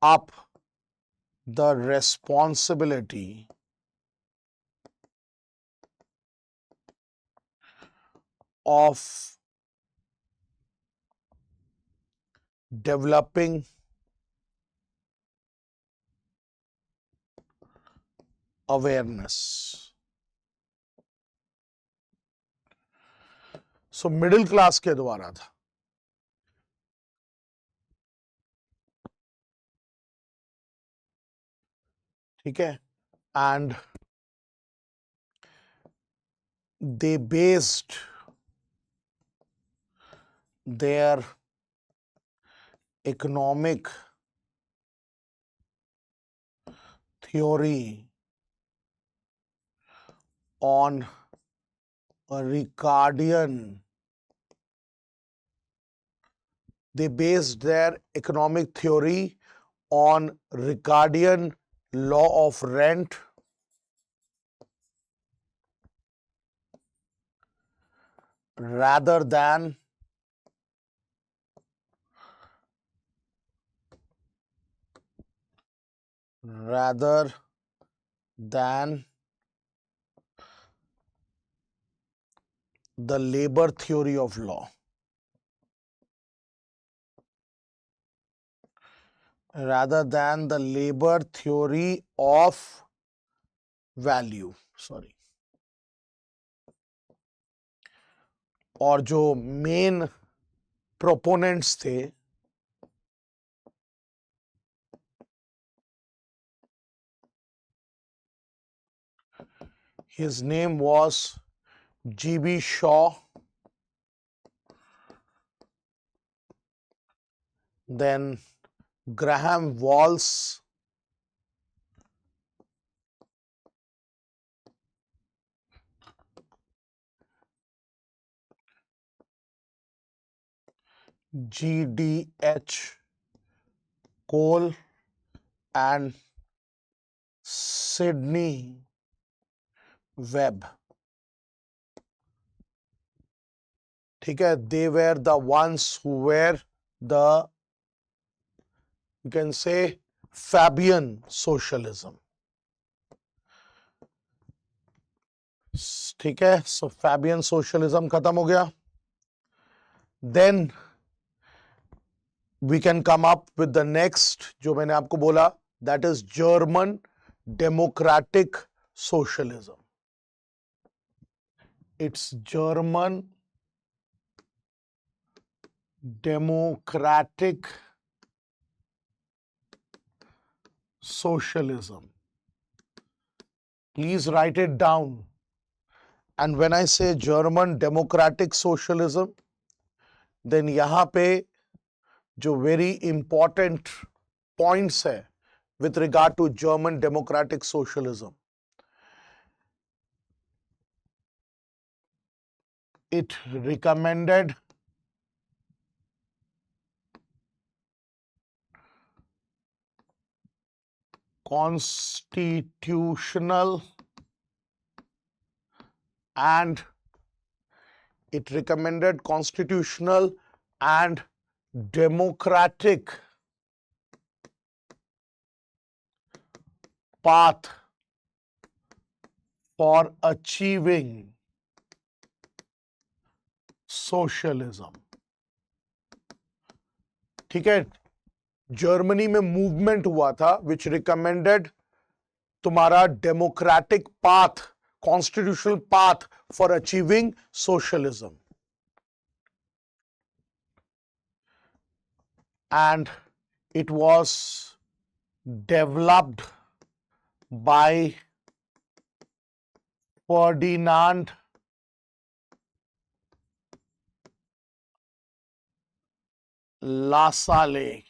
up the responsibility of developing awareness. So middle class के द्वारा था. ठीक है? And they based their economic theory on a Ricardian. They based their economic theory on Ricardian law of rent rather than the labor theory of law. Rather than the labor theory of value. Sorry. और जो main proponents थे his name was G.B. Shaw, then Graham Walls, G.D.H. Cole, and Sidney Webb. ठीक है? They were the ones who were the, you can say, Fabian socialism. ठीक है? So Fabian socialism खत्म हो गया. Then we can come up with the next, जो मैंने आपको बोला, that is German democratic socialism. It's German democratic socialism. Please write it down. And when I say German democratic socialism, then यहाँ पे जो very important points है with regard to German democratic socialism. it recommended constitutional and democratic path for achieving socialism. ठीक है, Germany में movement हुआ था विच recommended तुम्हारा democratic path, constitutional path for achieving socialism. And it was developed by Ferdinand Lassalle.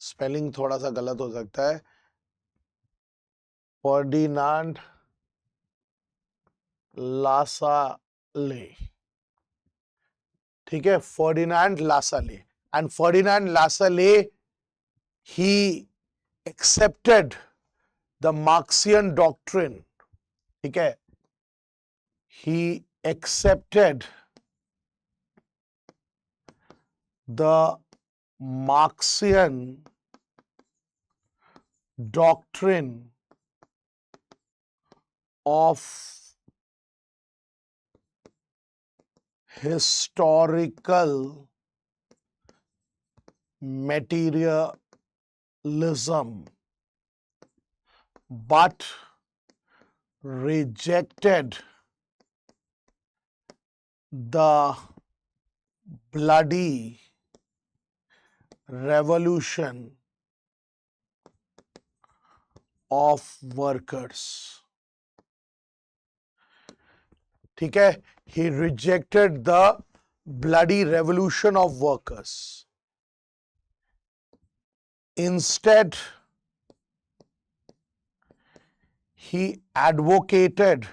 Spelling थोड़ा सा गलत हो सकता है. Ferdinand Lassalle. ठीक है, Ferdinand Lassalle. And Ferdinand Lassalle, he accepted the Marxian doctrine. ठीक है, he accepted the Marxian doctrine of historical materialism, but rejected the bloody revolution of workers. ठीक है, he rejected the bloody revolution of workers. Instead, he advocated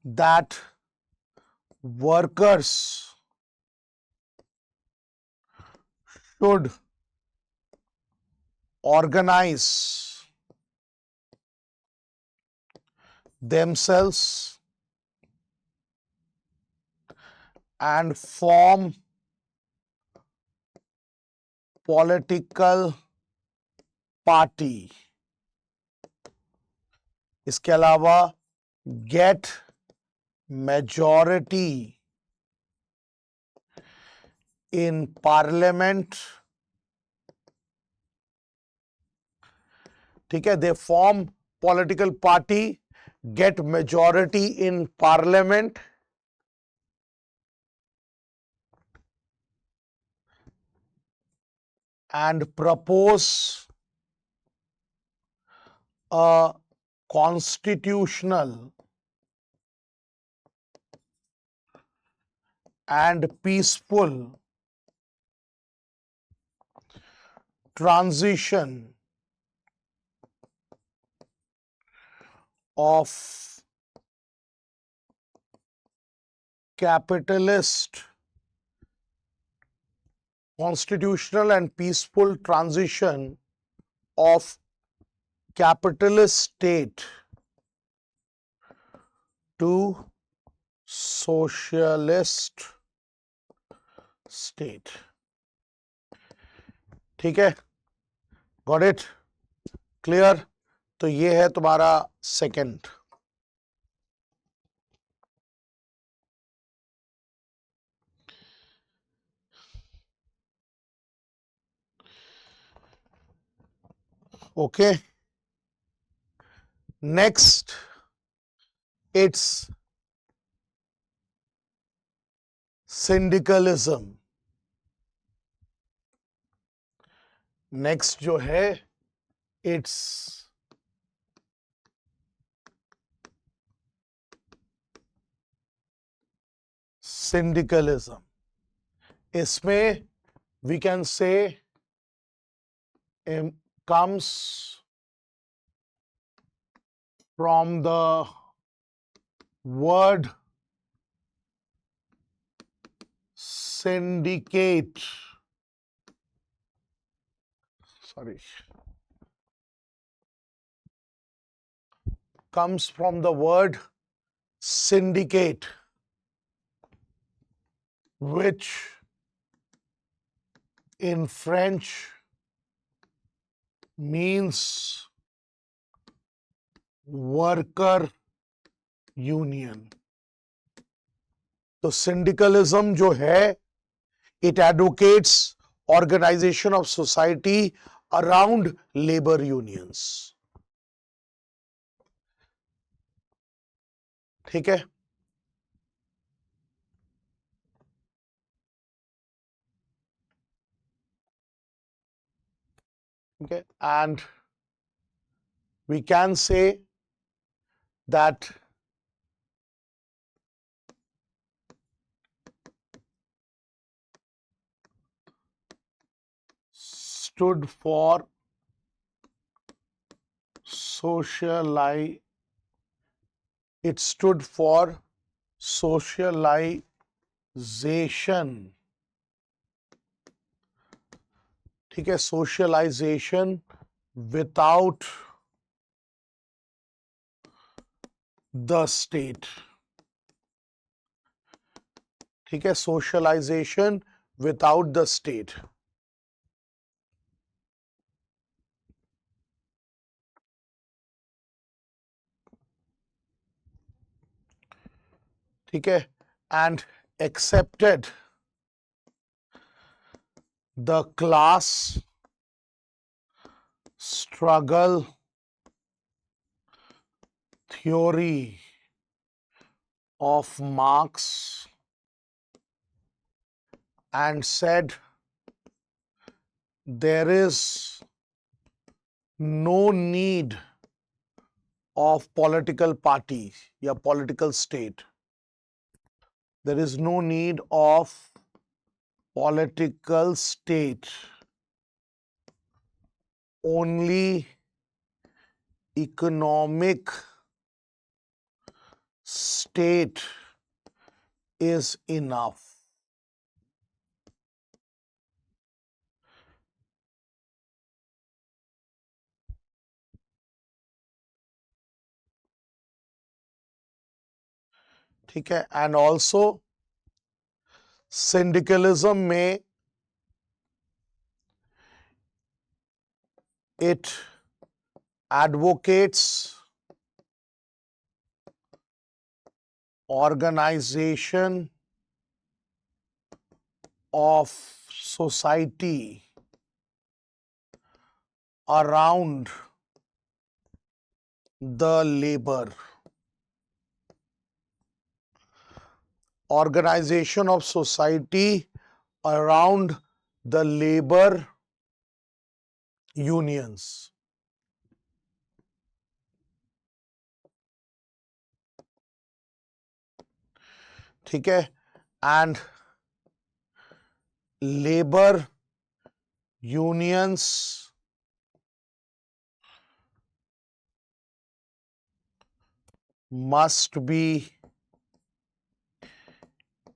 that workers should organize themselves and form political party. इसके अलावा get majority in parliament. ठीक है, they form political party, get majority in parliament, and propose a constitutional and peaceful transition of capitalist constitutional and peaceful transition of capitalist state to socialist state. ठीक है, got it, clear. तो ये है तुम्हारा second. Okay, next it's syndicalism. Next जो है it's syndicalism. इसमें we can say comes from the word syndicate, sorry, comes from the word syndicate, which in French means worker union. तो syndicalism जो है, it advocates organization of society around labor unions. ठीक है, okay, and we can say that stood for sociali it stood for socialization. ठीक है, socialization without the state. ठीक है, socialization without the state. ठीक है, and accepted the class struggle theory of Marx and said there is no need of political party या political state. There is no need of political state. Only economic state is enough. ठीक है, and also syndicalism में it advocates organization of society around the labor. Organization of society around the labor unions. ठीक है, and labor unions must be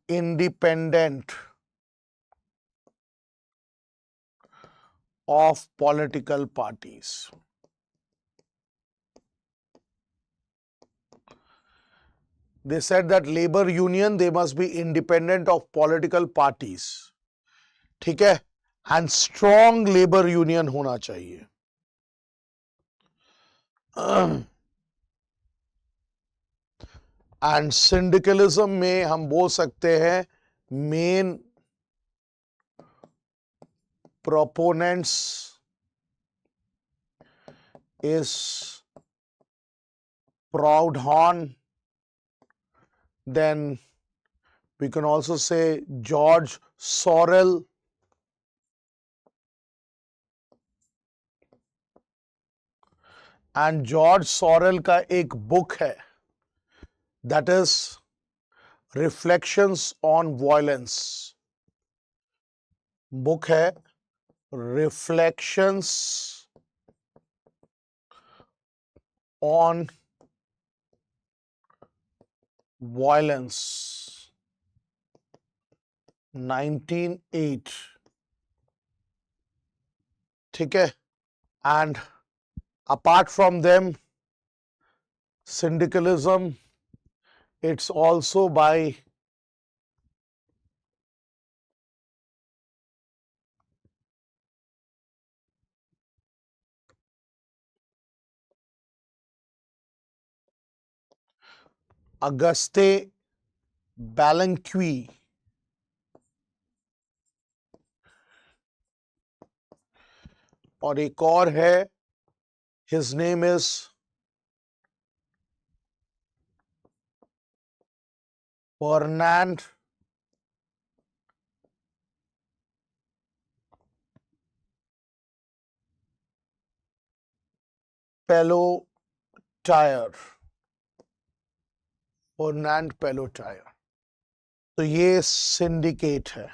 independent of political parties. They said that labor union, they must be independent of political parties. ठीक है, and strong labor union होना चाहिए. And syndicalism में हम बोल सकते हैं main proponents is Proudhon. Then we can also say George Sorel. And George Sorel का एक book है, that is Reflections on Violence. Book है Reflections on violence, 1908. ठीक है, and apart from them, syndicalism, it's also by Auguste Balancui. और एक और है, his name is Fernand Pellotier. Fernand Pellotier. तो ये सिंडिकेट है.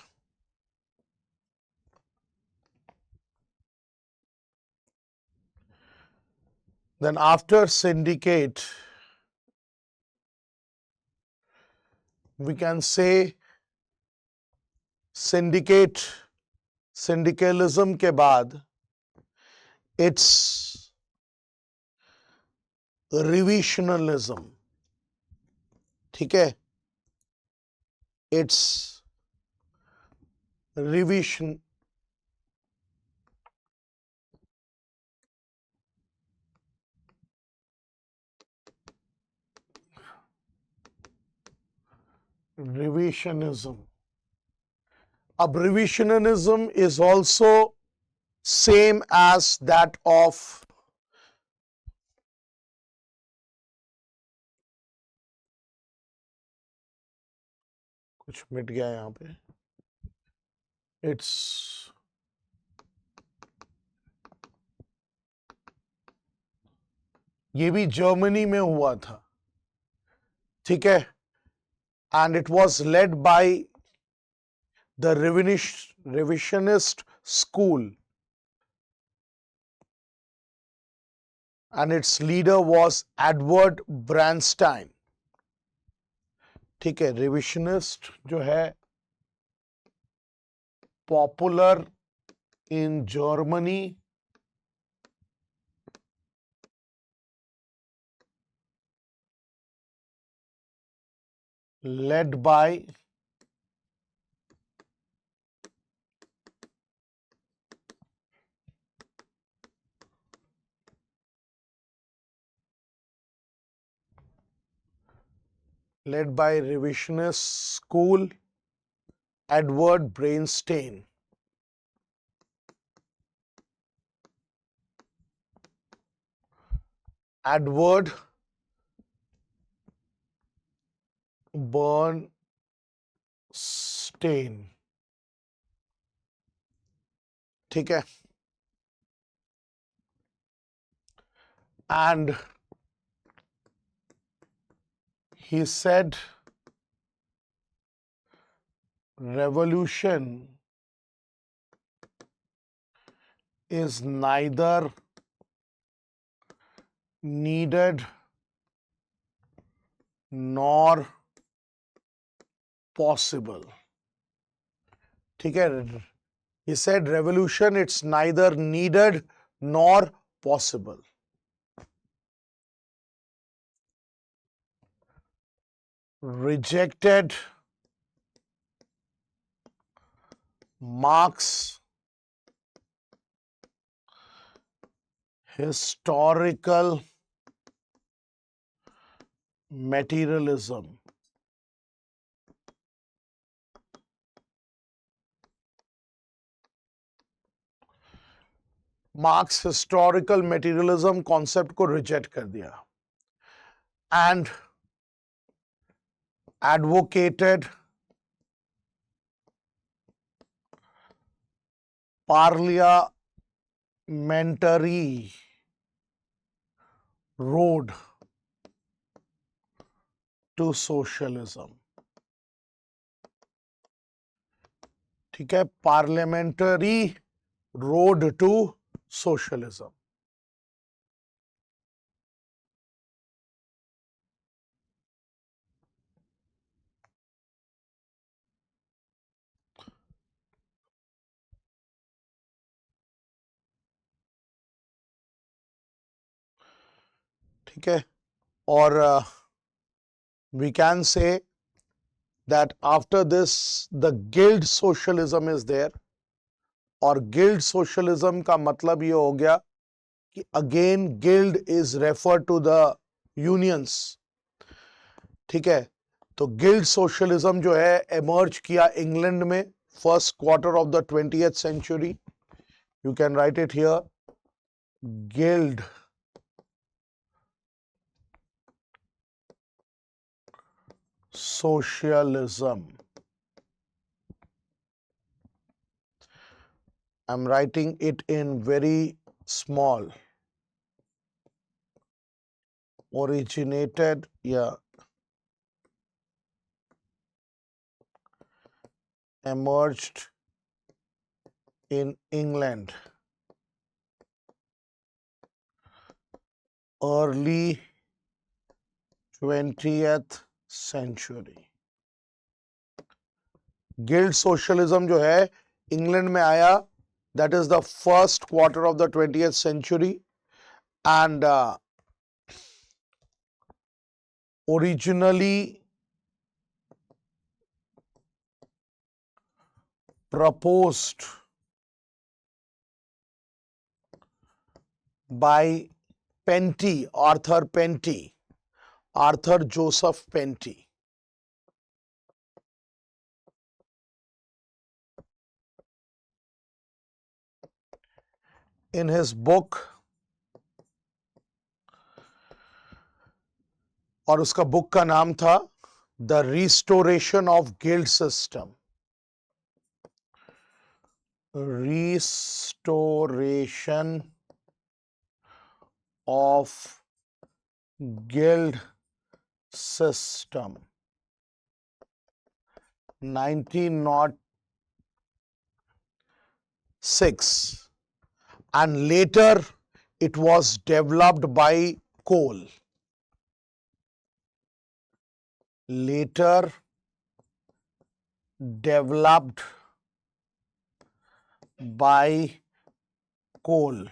Then after syndicate, we can say syndicalism के बाद it's revisionism. ठीक है, it's revisionism. अब revisionism is also same as that of कुछ मिट गया यहाँ पे. It's ये भी जर्मनी में हुआ था. ठीक है, and it was led by the revisionist school, and its leader was Edward Bernstein. ठीक है, revisionist जो है popular in Germany, led by revisionist school, Edward Bernstein. Edward Bernstein. ठीक है, and he said revolution is neither needed nor possible. ठीक है, he said revolution, it's neither needed nor possible. Rejected Marx historical materialism. Marx historical materialism concept को reject कर दिया and advocated parliamentary road to socialism. ठीक है, parliamentary road to socialism. ठीक है, और we can say that after this the guild socialism is there, और guild socialism का मतलब ये हो गया कि again guild is refer to the unions. ठीक है, तो गिल्ड सोशलिज्म जो है एमर्ज किया इंग्लैंड में first quarter of the 20th century. You can write it here, guild socialism. I'm writing it in very small. Originated, emerged in England, early 20th century. Guild socialism जो है England में आया, that is the first quarter of the 20th century, and originally proposed by Penty, Arthur Joseph Penty. In his book, और उसका book का नाम था the restoration of guild system. Restoration of guild system 1906, and later it was developed by Cole. Later developed by Cole.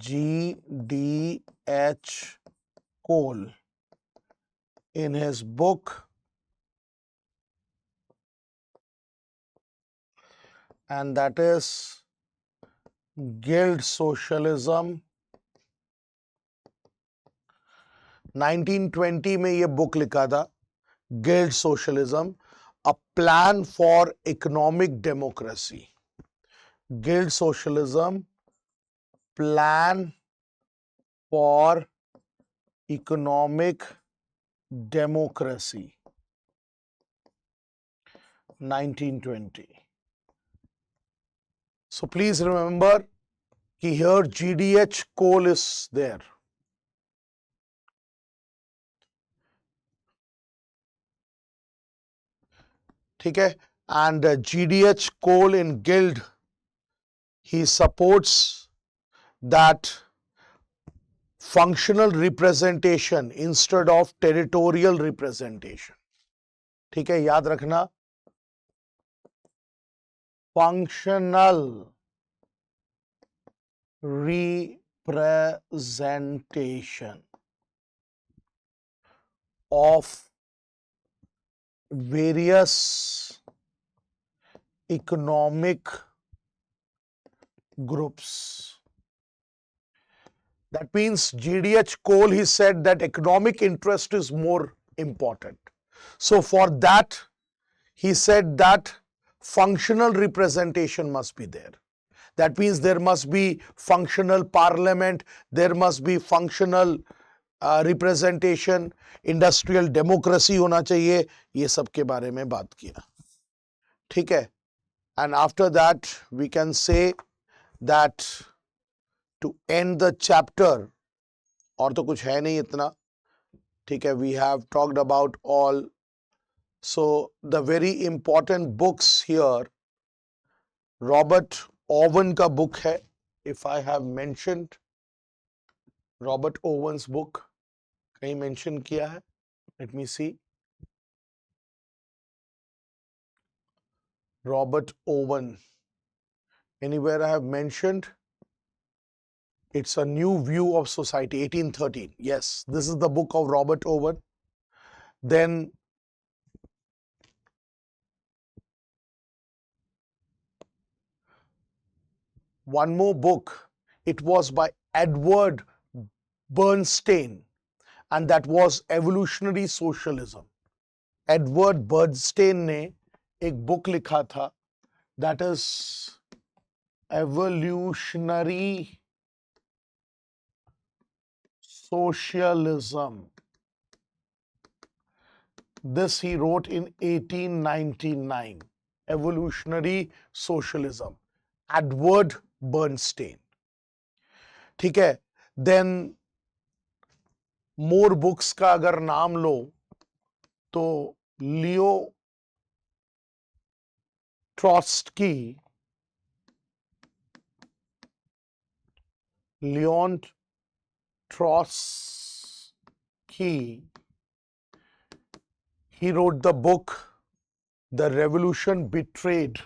G.D.H. Cole in his book, and that is Guild Socialism। 1920 में ये book लिखा था, guild socialism, a plan for economic democracy. Guild socialism, plan for economic democracy, 1920। So please remember कि here GDH Cole is there. ठीक है, and GDH Cole in Guild, he supports that functional representation instead of territorial representation। ठीक है, याद रखना, functional representation of various economic groups। That means GDH Cole, he said that economic interest is more important. So for that, he said that functional representation must be there. That means there must be functional parliament, there must be functional representation, industrial democracy होना चाहिए, ये सब के बारे में बात किया। ठीक है, and after that we can say that to end the chapter, और तो कुछ है नहीं इतना, ठीक है, we have talked about all। So the very important books here, Robert Owen का बुक है, if I have mentioned Robert Owen's book, कहीं मेंशन किया है? Let me see, Robert Owen, anywhere I have mentioned? It's a new view of society, 1813. Yes, this is the book of Robert Owen. Then one more book, it was by Edward Bernstein, and that was Evolutionary Socialism. Edward Bernstein ने एक book लिखा था, that is Evolutionary Socialism. This he wrote in 1899. Evolutionary Socialism. Edward Bernstein. ठीक है. Then more books का अगर नाम लो तो Leo Trotsky, Leon Trotsky, he wrote the book The Revolution Betrayed.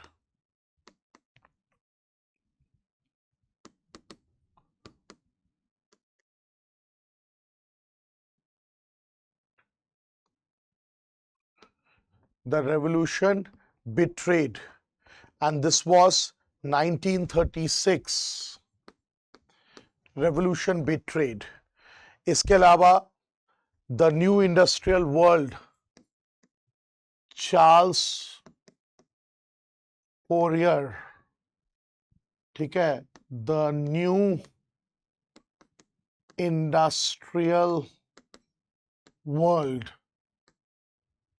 The Revolution Betrayed, and this was 1936. Revolution Betrayed. इसके अलावा The New Industrial World, Charles Fourier. ठीक है. द न्यू इंडस्ट्रियल वर्ल्ड,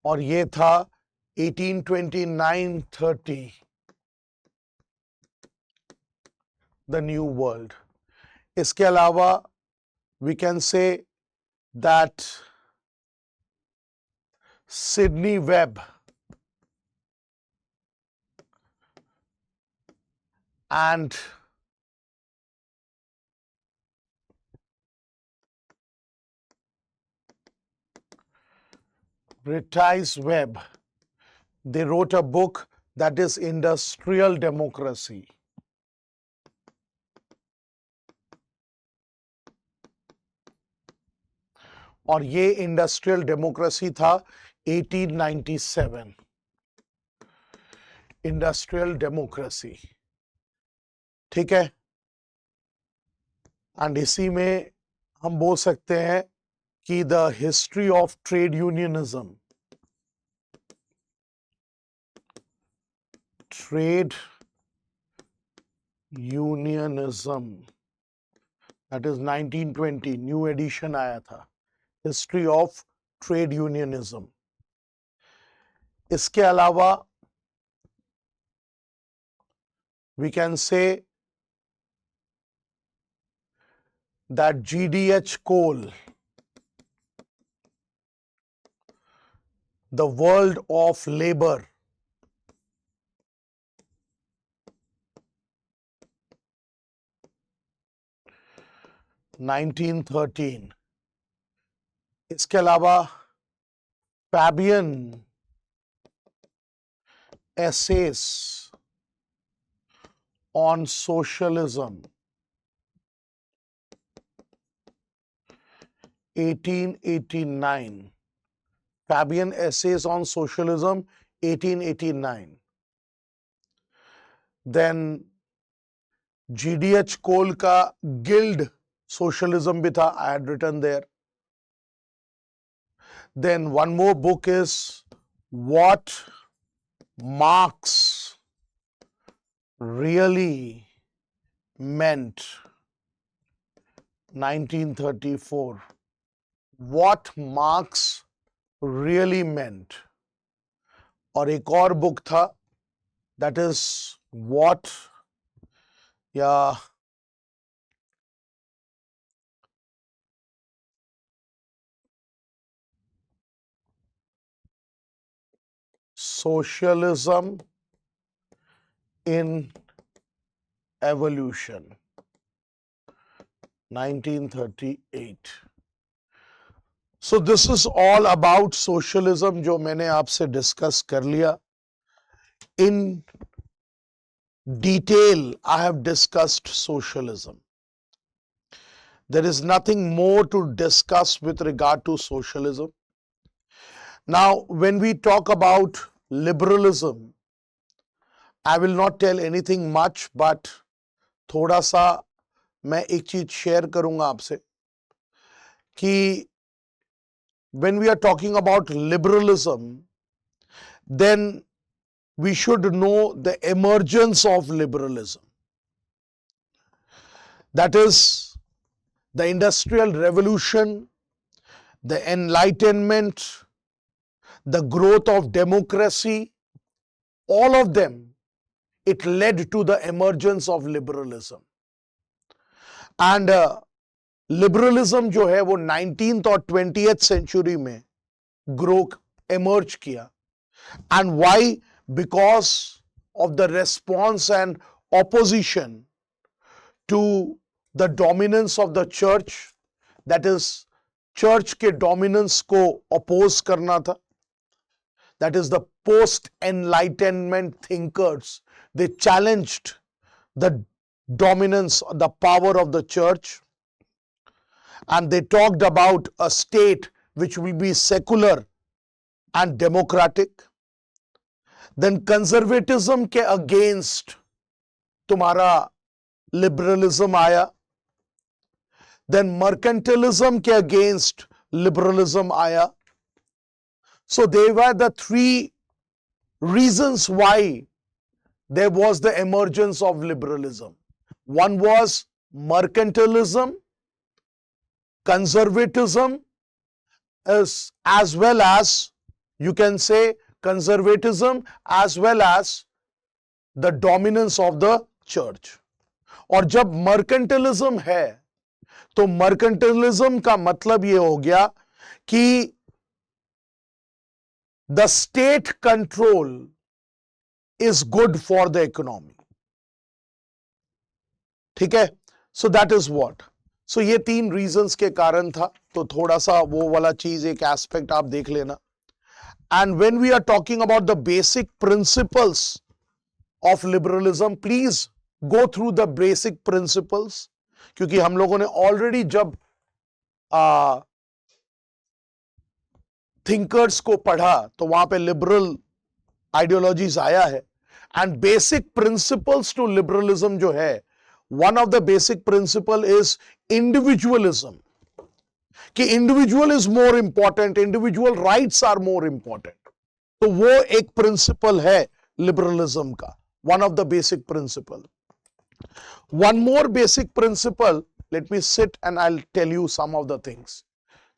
और ये था 1829-30. The new world. इसके अलावा we can say that Sidney Webb and Retice Webb, they wrote a book that is Industrial Democracy. और ये इंडस्ट्रियल डेमोक्रेसी था 1897. Industrial democracy. ठीक है. एंड इसी में हम बोल सकते हैं कि the history of trade unionism, trade unionism, that is 1920, new edition आया था, हिस्ट्री ऑफ ट्रेड यूनियनिज्म. इसके अलावा we can say that GDH Cole, The World of Labor, (1913). इसके अलावा Fabian Essays on Socialism, 1889. Fabian Essays on Socialism, 1889. Then GDH Cole का Guild Socialism भी था, I had written there. Then one more book is What Marx Really Meant, 1934. What Marx Really Meant. और एक और book था, that is What, या Socialism in Evolution, 1938. So this is all about socialism जो मैंने आपसे डिस्कस कर लिया. In detail I have discussed socialism. There is nothing more to discuss with regard to socialism. Now, when we talk about liberalism, I will not tell anything much, but थोड़ा सा मैं एक चीज शेयर करूंगा आपसे कि when we are talking about liberalism, then we should know the emergence of liberalism. That is the Industrial Revolution, the Enlightenment, the growth of democracy, all of them, it led to the emergence of liberalism. And liberalism जो है वो 19th और 20th century में grow emerge किया. And why? Because of the response and opposition to the dominance of the church, that is church के dominance को oppose करना था. That is the post-enlightenment thinkers. They challenged the dominance, the power of the church, and they talked about a state which will be secular and democratic. Then conservatism के against तुम्हारा liberalism आया. Then mercantilism के against liberalism आया. So they were the three reasons why there was the emergence of liberalism. One was mercantilism, conservatism, as well as, you can say, conservatism as well as the dominance of the church. और जब mercantilism है तो mercantilism का मतलब ये हो गया कि the state control is good for the economy. ठीक है? So that is what. So ये तीन reasons के कारण था, तो थोड़ा सा वो वाला चीज एक aspect आप देख लेना. And when we are talking about the basic principles of liberalism, please go through the basic principles, क्योंकि हम लोगों ने already जब thinkers को पढ़ा तो वहां पे liberal ideologies आया है. And basic principles to liberalism जो है, one of the basic principle is individualism. कि individual is more important, individual rights are more important. तो वो एक principle है liberalism का, one of the basic principle. One more basic principle, let me sit and I'll tell you some of the things.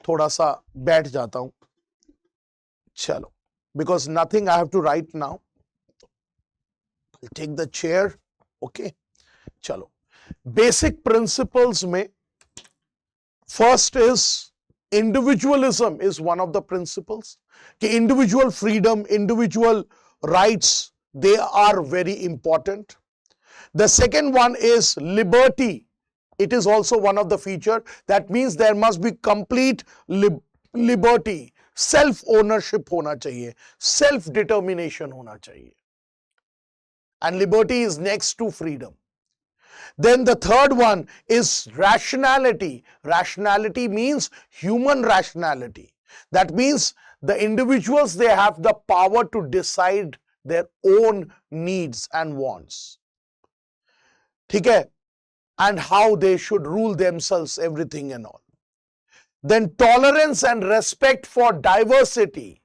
थोड़ा सा बैठ जाता हूं, चलो, because nothing I have to write now. I'll take the chair, okay, चलो. Basic principles में first is individualism is one of the principles. कि individual freedom, individual rights, they are very important. The second one is liberty. It is also one of the feature. That means there must be complete liberty. Self ownership होना चाहिए, self determination होना चाहिए. And liberty is next to freedom. Then the third one is rationality. Rationality means human rationality. That means the individuals, they have the power to decide their own needs and wants. ठीक है? And how they should rule themselves, everything and all. Then tolerance and respect for diversity.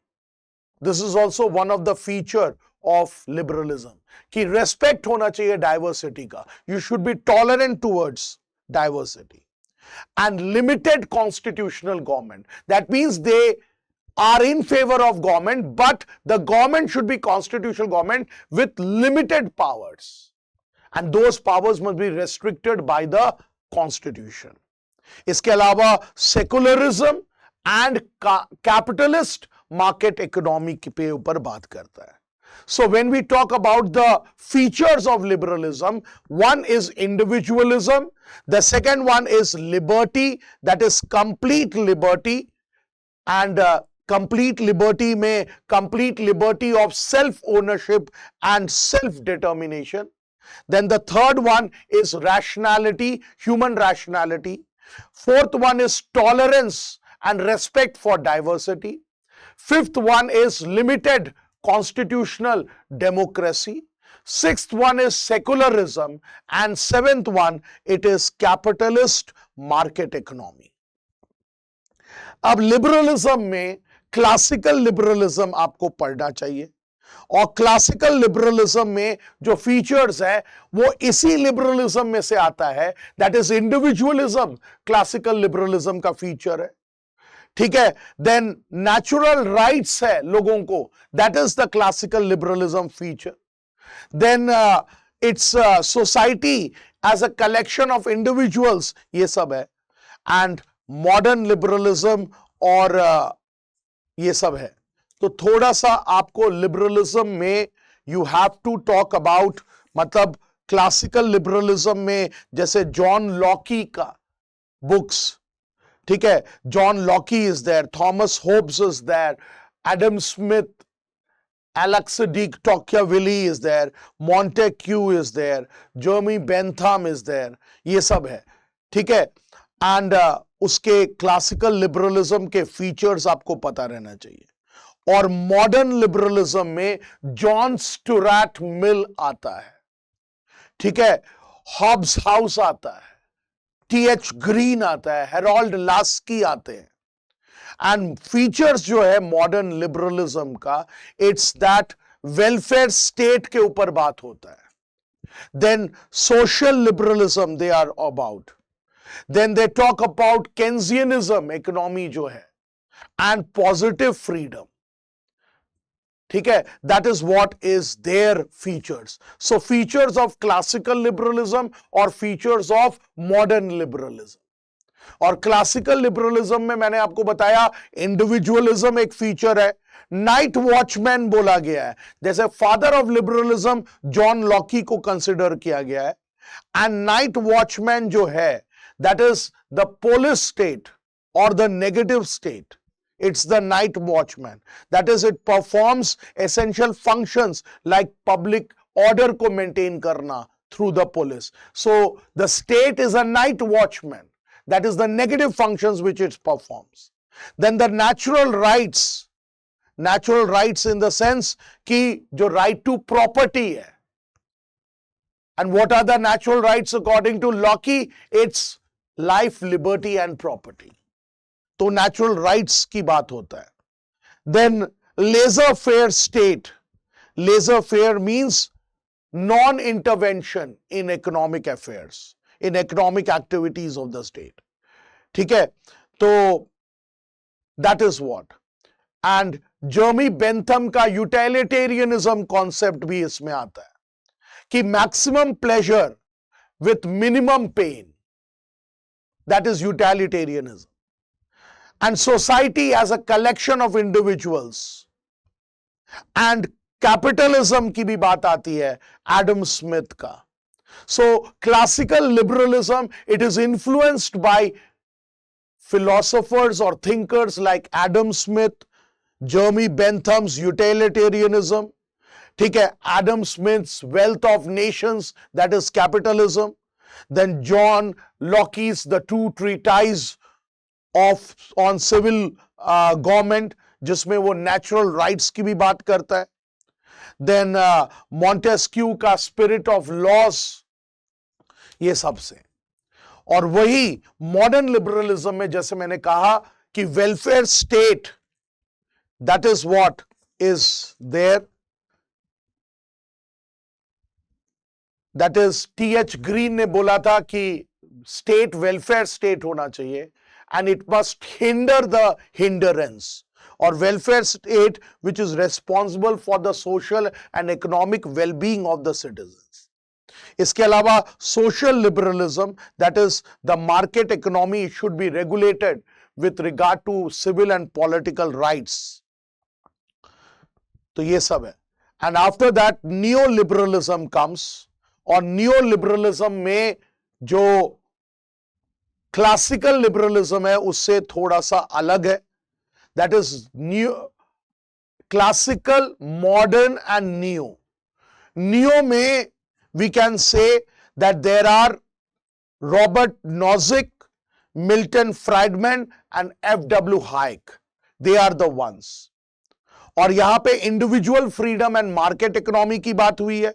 This is also one of the feature of liberalism. कि respect होना चाहिए diversity का. You should be tolerant towards diversity. And limited constitutional government. That means they are in favor of government, but the government should be constitutional government with limited powers. And those powers must be restricted by the constitution. इसके अलावा secularism and capitalist market economy पे ऊपर बात करता है. So when we talk about the features of liberalism, one is individualism, the second one is liberty, that is complete liberty, and complete liberty में complete liberty of self ownership and self determination. Then the third one is rationality, human rationality. Fourth one is tolerance and respect for diversity. Fifth one is limited constitutional democracy. Sixth one is secularism. And seventh one, it is capitalist market economy. अब liberalism में classical liberalism आपको पढ़ना चाहिए, और classical liberalism में जो features है वो इसी लिबरलिज्म में से आता है, that is individualism classical liberalism का फीचर है, ठीक है। देन नेचुरल राइट्स है लोगों को, that is the classical liberalism feature. Then it's society as a collection of individuals, ये सब है। एंड मॉडर्न लिबरलिज्म और ये सब है। तो थोड़ा सा आपको लिबरलिज्म में you have to talk about, मतलब क्लासिकल लिबरलिज्म में जैसे जॉन लॉकी का बुक्स, ठीक है, John Locke is there, Thomas Hobbes is there, Adam Smith, Alex de Tocqueville is there, Montesquieu is there, Jeremy Bentham is there, ये सब है, ठीक है। एंड उसके क्लासिकल लिबरलिज्म के फीचर्स आपको पता रहना चाहिए। और मॉडर्न लिबरलिज्म में जॉन स्टुअर्ट मिल आता है, ठीक है, हॉब्स हाउस आता है, टी.एच. ग्रीन आता है, हेरोल्ड लास्की आते हैं। एंड फीचर्स जो है मॉडर्न लिबरलिज्म का, इट्स दैट वेलफेयर स्टेट के ऊपर बात होता है। Then social liberalism they are about, then they talk about Keynesianism economy जो है, एंड पॉजिटिव फ्रीडम, ठीक है, that is what is their features. So features of classical liberalism और फीचर्स ऑफ मॉडर्न लिबरलिज्म। और क्लासिकल लिबरलिज्म में मैंने आपको बताया इंडिविजुअलिज्म एक फीचर है, नाइट वॉचमैन बोला गया है, जैसे father of liberalism John Locke को कंसिडर किया गया है। एंड नाइट वॉचमैन जो है, that is the police state और the negative state, it's the night watchman, that is it performs essential functions like public order ko maintain karna through the police. So the state is a night watchman, that is the negative functions which it performs. Then the natural rights in the sense ki jo right to property hai, and what are the natural rights according to Locke? It's life, liberty and property. तो natural rights की बात होता है। Then laissez faire state, laissez faire means non intervention in economic affairs, in economic activities of the state, ठीक है। तो that is what. And Jeremy Bentham का utilitarianism concept भी इसमें आता है कि maximum pleasure with minimum pain, that is utilitarianism. And society as a collection of individuals, and capitalism की भी बात आती है एडम स्मिथ का। So classical liberalism, it is influenced by philosophers or thinkers like Adam Smith, Jeremy Bentham's utilitarianism, ठीक है, Adam Smith's Wealth of Nations, that is capitalism, then John Locke's The Two Treatises on civil government, जिसमें वो natural rights की भी बात करता है। Then Montesquieu का स्पिरिट ऑफ लॉस, ये सब से। और वही मॉडर्न लिबरलिज्म में जैसे मैंने कहा कि welfare state, that is what is there, that is T H. Green ने बोला था कि स्टेट वेलफेयर स्टेट होना चाहिए, and it must hinder the hindrance, or welfare state which is responsible for the social and economic well-being of the citizens. इसके अलावा social liberalism, that is the market economy, should be regulated with regard to civil and political rights. तो ये सब है। And after that neoliberalism comes, और neoliberalism में जो classical liberalism है उससे थोड़ा सा अलग है, दैट इज new classical, modern and new. New में we can say that there are Robert Nozick, Milton Friedman and F.W. Hayek. They are the ones. और यहां पे individual freedom and market economy की बात हुई है.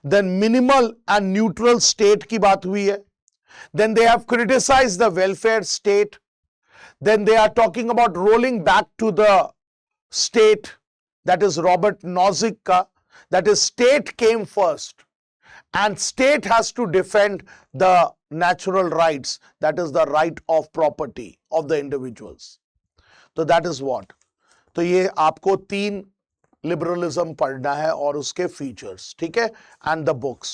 Then minimal and neutral state की बात हुई है. Then they have criticized the welfare state. Then they are talking about rolling back to the state. That is Robert Nozick ka. That is, state came first. And state has to defend the natural rights. That is the right of property of the individuals. So that is what. तो ये आपको 3 liberalism पढ़ना है और उसके features, ठीक है, and the books.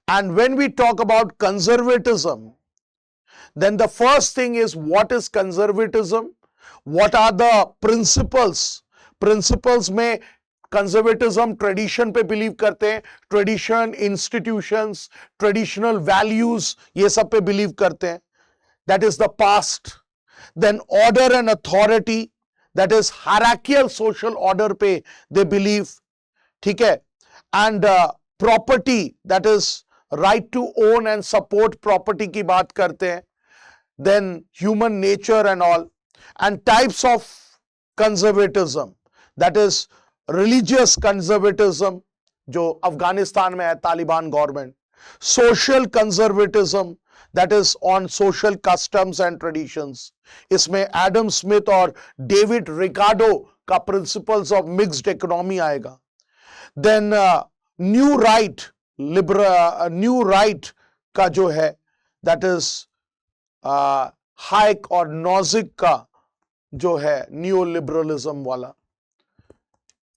And when we talk about conservatism, then the first thing is, what is conservatism? What are the principles? Principles में conservatism ट्रेडिशन पे बिलीव करते हैं. ट्रेडिशन, इंस्टीट्यूशंस, ट्रेडिशनल वैल्यूज, ये सब पे बिलीव करते हैं. That is the past. Then order and authority, that is hierarchical social order पे they believe, ठीक है. And property, that is right to own and support property की बात करते हैं. Then human nature and all. And types of conservatism, that is religious conservatism, जो अफगानिस्तान में है, Taliban government. Social conservatism, that is on social customs and traditions. इसमें Adam Smith और David Ricardo का प्रिंसिपल्स ऑफ मिक्स्ड इकोनॉमी आएगा. Then new right का जो है, दैट इज हाइक और नॉजिक का जो है न्यू लिबरलिज्म वाला.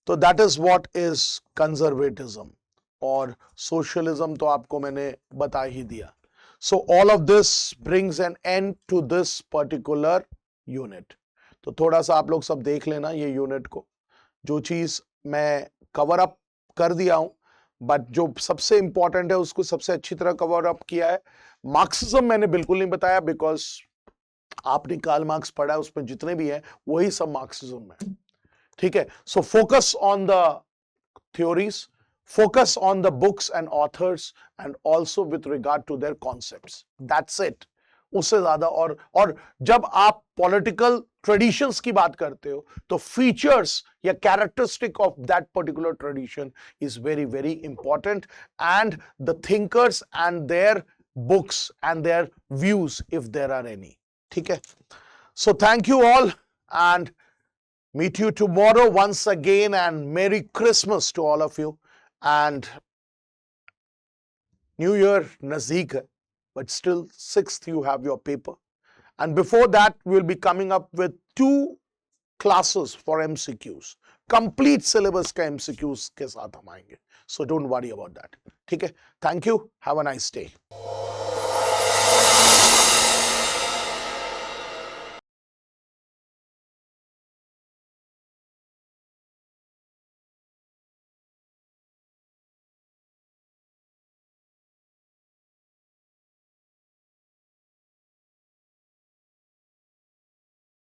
तो that is what is conservatism. और सोशलिज्म तो आपको मैंने बता ही दिया. So all of this brings an end to this particular unit. तो थोड़ा सा आप लोग सब देख लेना ये यूनिट को. जो चीज मैं कवर अप कर दिया हूं, बट जो सबसे इंपॉर्टेंट है उसको सबसे अच्छी तरह कवर अप किया है. मार्क्सिज्म मैंने बिल्कुल नहीं बताया, बिकॉज आपने कार्ल मार्क्स पढ़ा है, उसमें जितने भी हैं वही सब मार्क्सिज्म है, ठीक है. So focus on the theories, focus on the books and authors, and also with regard to their concepts. That's it. उससे ज्यादा और जब आप पॉलिटिकल ट्रेडिशंस की बात करते हो तो फीचर्स या characteristic of that particular tradition is very very important, and the thinkers and their books and their views if there are any. ठीक है. So thank you all and meet you tomorrow once again, and Merry Christmas to all of you. And New Year nazeek hai, but still 6th you have your paper. And before that, we'll be coming up with 2 classes for MCQs. Complete syllabus ka MCQs ke saath hum aayenge. So don't worry about that. ठीक है. Thank you. Have a nice day.